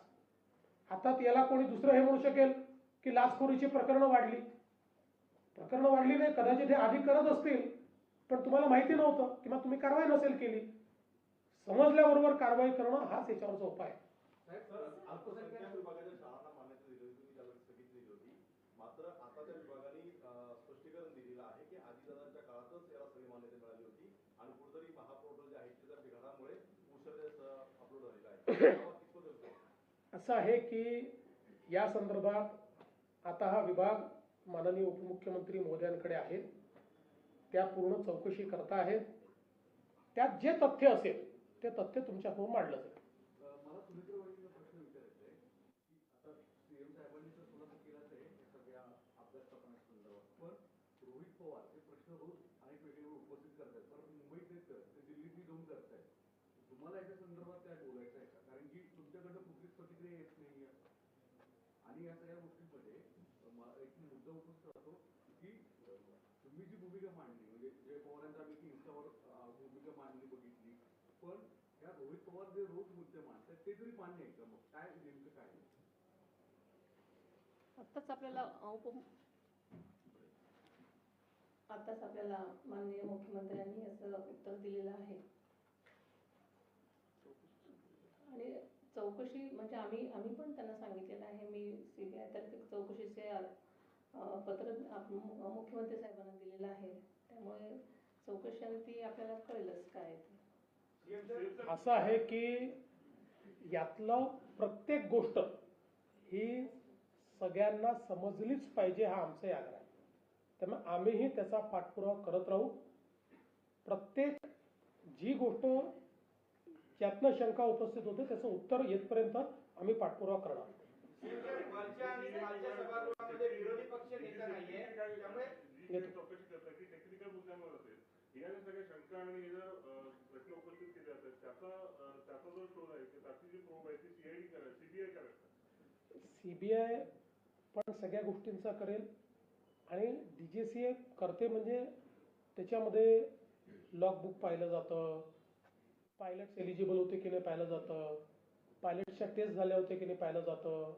आता याला कोणी दुसरं हे म्हणू शकेल की लाचखोरीची प्रकरणं वाढली. प्रकरणं वाढली नाही, कदाचित हे आधी करत असतील पण तुम्हाला माहिती नव्हतं किंवा तुम्ही कारवाई नसेल केली. समजल्याबरोबर कारवाई करणं हाच याच्यावरचा उपाय आहे. अल्पसंख्याक विभागाच्या शाळांना मान्यता दिली होती, तुम्ही त्याला स्थगिती दिली होती. मात्र आता त्या विभागाने स्पष्टीकरण दिलेलं आहे की आदिदादांच्या काळातच याला सगळी मान्यता मिळाली होती आणि कुठेतरी महापोर्टल जे आहे त्याच्या बिघाडामुळे उशिरा अपलोड झालेलं आहे. असं आहे की या संदर्भात आता हा विभाग माननीय उपमुख्यमंत्री महोदयांकडे आहे. त्या पूर्ण चौकशी करता आहेत. त्यात जे तथ्य असेल ते तथ्य तुमच्यासमोर मांडलं जाईल. मला सुमित्रवाडीचा प्रश्न विचारायचा आहे की आता सीएम साहेबांनी तर खुलासा केलाच आहे या सगळ्या अपघात तपासण्यासंदर्भात, पण रोहित पवार हे प्रश्न रोज अनेक वेगळे उपस्थित करतात, पण मुंबईत नाही तर ते दिल्लीतही जाऊन करतायत. तुम्हाला याच्या संदर्भात काय बोलायचं आहे का? कारण की तुमच्याकडनं कुठलीच प्रतिक्रिया येत नाहीये आणि या सगळ्या गोष्टींमध्ये एक मुद्दा उपस्थित राहतो की तुम्ही जी भूमिका मांडली म्हणजे जय पवारांचा आम्ही इंस्टावर भूमिका मांडली बघितली, पण या रोहित पवार जे रोज मुद्दे मांडतात ते तरी मान्य आहे का? मग काय नेमकं काय? आताच आपल्याला माननीय मुख्यमंत्र्यांनी असं उत्तर दिलेलं आहे. आणि चौकशी म्हणजे आम्ही पण त्यांना सांगितलेलं आहे. मी CBI तर्फे चौकशीचे पत्र मुख्यमंत्री साहेबांना दिलेलं आहे. त्यामुळे चौकशी आपल्याला कळेलच काय ते. असं आहे की यातलं प्रत्येक गोष्ट ही सगळ्यांना समजलीच पाहिजे हा आमचा आग्रह आहे. त्यामुळे आम्हीही त्याचा पाठपुरावा करत राहू. प्रत्येक जी गोष्ट ज्यातनं शंका उपस्थित होते त्याचं उत्तर येतपर्यंत आम्ही पाठपुरावा करणार. विरोधी पक्ष नेता नाहीये त्यामुळे टेक्निकल मुद्द्यावर असेल या सगळ्या शंका आणि हे जर प्रश्न उपस्थित केले जातात त्याचा जो शोध आहे त्याची जी प्रोब आहे ती CID करायची, CBI करायचं. CBI पण सगळ्या गोष्टींचा करेल आणि DGCA करते म्हणजे त्याच्यामध्ये लॉगबुक पाहिलं जातं, पायलट्स एलिजिबल होते की नाही पाहिलं जातं, पायलटच्या टेस्ट झाल्या होत्या की नाही पाहिलं जातं,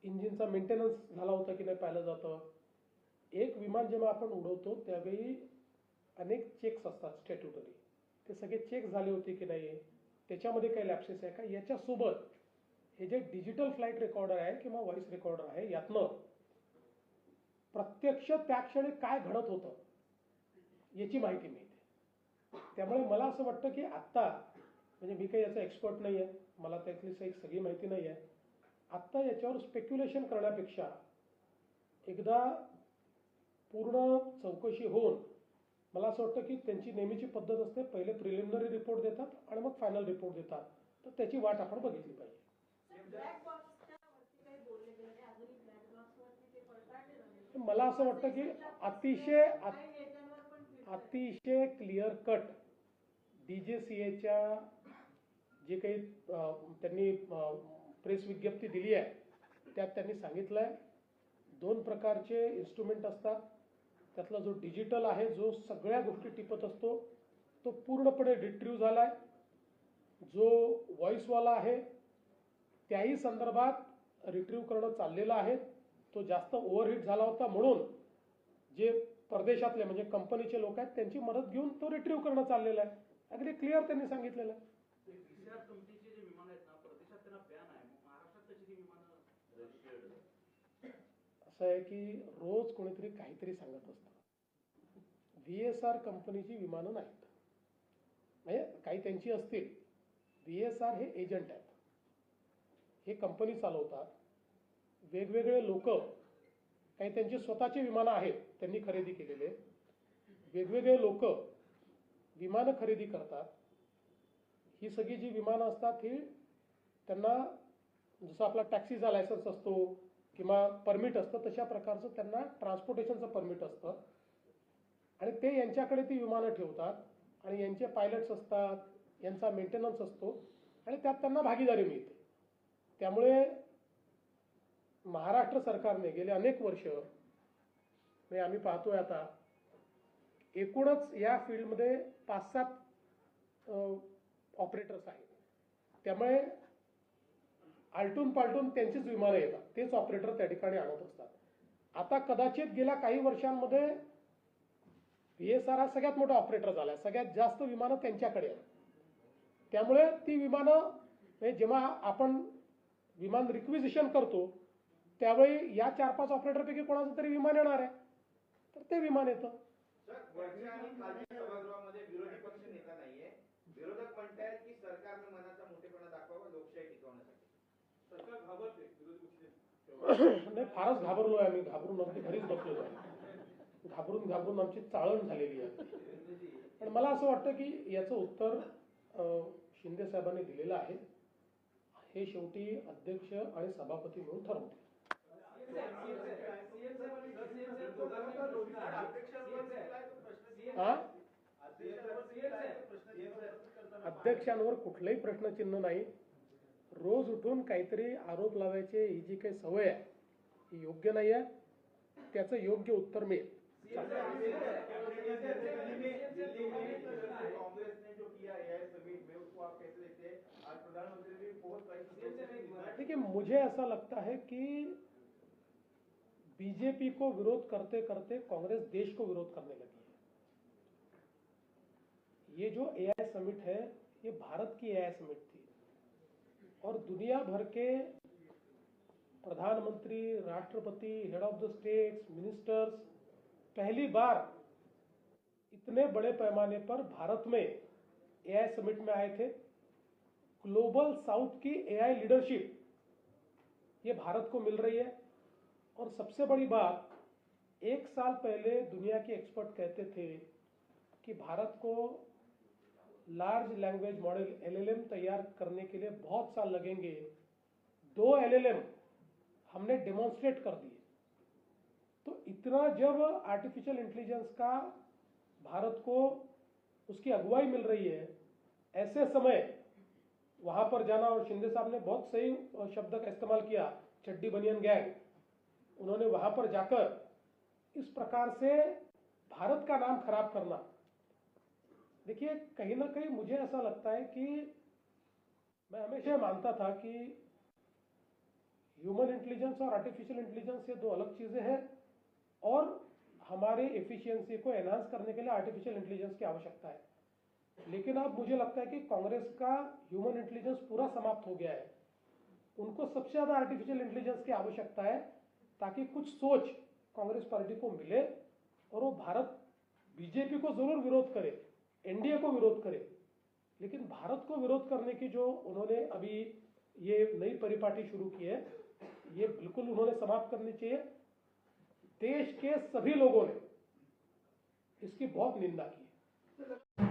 इंजिनचा मेंटेनन्स झाला होता की नाही पाहिलं जातं. एक विमान जेव्हा आपण उडवतो त्यावेळी अनेक चेक्स असतात स्टॅट्युटरी, ते सगळे चेक झाले होते की नाही, त्याच्यामध्ये काही लॅप्सेस आहे का. याच्यासोबत हे जे डिजिटल फ्लाईट रेकॉर्डर आहे किंवा व्हॉइस रेकॉर्डर आहे यातनं प्रत्यक्ष त्या क्षणी काय घडत होतं याची माहिती मिळते. त्यामुळे मला असं वाटतं की आत्ता म्हणजे मी काही याचा एक्सपर्ट नाही आहे, मला त्यातली सगळी माहिती नाही आहे. आत्ता याच्यावर स्पेक्युलेशन करण्यापेक्षा एकदा पूर्ण चौकशी होऊन मला असं वाटतं की त्यांची नेहमीची पद्धत असते, पहिले प्रिलिमिनरी रिपोर्ट देतात आणि मग फायनल रिपोर्ट देतात, तर त्याची वाट आपण बघितली पाहिजे. मला असं वाटतं की अतिशय क्लिअर कट DGCAच्या जे काही त्यांनी प्रेस विज्ञप्ती दिली आहे त्यात त्यांनी सांगितलं आहे 2 प्रकारचे इन्स्ट्रुमेंट असतात. त्यातला जो डिजिटल आहे जो सगळ्या गोष्टी टिपत असतो तो पूर्णपणे रिट्रीव्ह झाला आहे. जो व्हॉइसवाला आहे त्याही संदर्भात रिट्रीव्ह करणं चाललेलं आहे. तो जास्त ओव्हरहीट झाला होता म्हणून जे परदेशातले म्हणजे कंपनीचे लोक आहेत त्यांची मदत घेऊन तो रिट्रीव्ह करणं चाललेलं आहे. अगदी क्लिअर त्यांनी सांगितलेलं आहे. कंपनीचे जे विमान आहेत ना परदेशात त्यांना बॅन आहे, महाराष्ट्रात त्याची विमानं रजिस्टर्ड. असं आहे की रोज कोणीतरी काहीतरी सांगत असतं. VSR कंपनीची विमानं नाहीत, म्हणजे काही त्यांची असतील. VSR हे एजंट आहेत, हे कंपनी चालवतात. वेगवेगळे लोक काही त्यांची स्वतःची विमानं आहेत त्यांनी खरेदी केलेले, वेगवेगळे लोक विमानं खरेदी करतात. ही सगळी जी विमानं असतात ही त्यांना जसं आपला टॅक्सीचा लायसन्स असतो किंवा परमिट असतं तशा प्रकारचं त्यांना ट्रान्सपोर्टेशनचं परमिट असतं आणि ते यांच्याकडे ती विमानं ठेवतात आणि यांचे पायलट्स असतात, यांचा मेंटेनन्स असतो आणि त्यात त्यांना भागीदारी मिळते. त्यामुळे महाराष्ट्र सरकारने गेले अनेक वर्ष म्हणजे आम्ही पाहतोय आता एकूणच या फील्डमध्ये 5-7 ऑपरेटर्स आहेत. त्यामुळे आलटून पालटून त्यांचीच विमानं येतात, तेच ऑपरेटर त्या ठिकाणी आणत असतात. आता कदाचित गेल्या काही वर्षांमध्ये VSR हा सगळ्यात मोठा ऑपरेटर झाला, सगळ्यात जास्त विमानं त्यांच्याकडे आहेत. त्यामुळे ती विमानं म्हणजे जेव्हा आपण विमान रिक्विजिशन करतो त्यावेळी या 4-5 ऑपरेटरपैकी कोणाचं तरी विमान येणार आहे, तर ते विमान येतं. वरच्या आणि खालच्या सभागृहामध्ये विरोधी पक्ष नेता नाहीये. विरोधक म्हणतायत की सरकारनं मनाचा मोठेपणा दाखवावा लोकशाही टिकवण्यासाठी. सरकार घाबरते विरोधी पक्ष नाही, फारच घाबरलोय आम्ही. घाबरून आमची घरीच बसलेलो आहे. घाबरून आमची चाळण झालेली आहे. पण मला असं वाटतं की याचं उत्तर शिंदे साहेबांनी दिलेलं आहे. हे शेवटी अध्यक्ष आणि सभापती म्हणून ठरवतील. अध्यक्षांवर कुठलंही प्रश्नचिन्ह नाही. रोज उठून काहीतरी आरोप लावायचे ही जी काही सवय आहे ही योग्य नाही आहे. त्याचं योग्य उत्तर मिळेल. देखिए, मुझे ऐसा लगता है कि बीजेपी को विरोध करते करते कांग्रेस देश को विरोध करने लगी है. ये जो AI समिट है ये भारत की AI समिट थी और दुनिया भर के प्रधानमंत्री, राष्ट्रपति, head of the states, ministers पहली बार इतने बड़े पैमाने पर भारत में AI समिट में आए थे. ग्लोबल साउथ की AI लीडरशिप ये भारत को मिल रही है. और सबसे बड़ी बात, 1 साल पहले दुनिया के एक्सपर्ट कहते थे कि भारत को लार्ज लैंग्वेज मॉडल LLM तैयार करने के लिए बहुत साल लगेंगे. 2 LLM हमने डेमोन्स्ट्रेट कर दिए. तो इतना जब आर्टिफिशियल इंटेलिजेंस का भारत को उसकी अगुवाई मिल रही है, ऐसे समय वहां पर जाना, और शिंदे साहब ने बहुत सही शब्द का इस्तेमाल किया, चड्डी बनियन गैंग. उन्होंने वहां पर जाकर इस प्रकार से भारत का नाम खराब करना, देखिए कहीं ना कहीं मुझे ऐसा लगता है कि मैं हमेशा मानता था कि ह्यूमन इंटेलिजेंस और आर्टिफिशियल इंटेलिजेंस ये 2 अलग चीजें हैं और हमारे एफिशिएंसी को एनहांस करने के लिए आर्टिफिशियल इंटेलिजेंस की आवश्यकता है. लेकिन अब मुझे लगता है कि कांग्रेस का ह्यूमन इंटेलिजेंस पूरा समाप्त हो गया है. उनको सबसे ज्यादा आर्टिफिशियल इंटेलिजेंस की आवश्यकता है ताकि कुछ सोच कांग्रेस पार्टी को मिले और वो भारत बीजेपी को जरूर विरोध करे, एनडीए को विरोध करे, लेकिन भारत को विरोध करने की जो उन्होंने अभी ये नई परिपाटी शुरू की है ये बिल्कुल उन्होंने समाप्त करनी चाहिए. देश के सभी लोगों ने इसकी बहुत निंदा की है.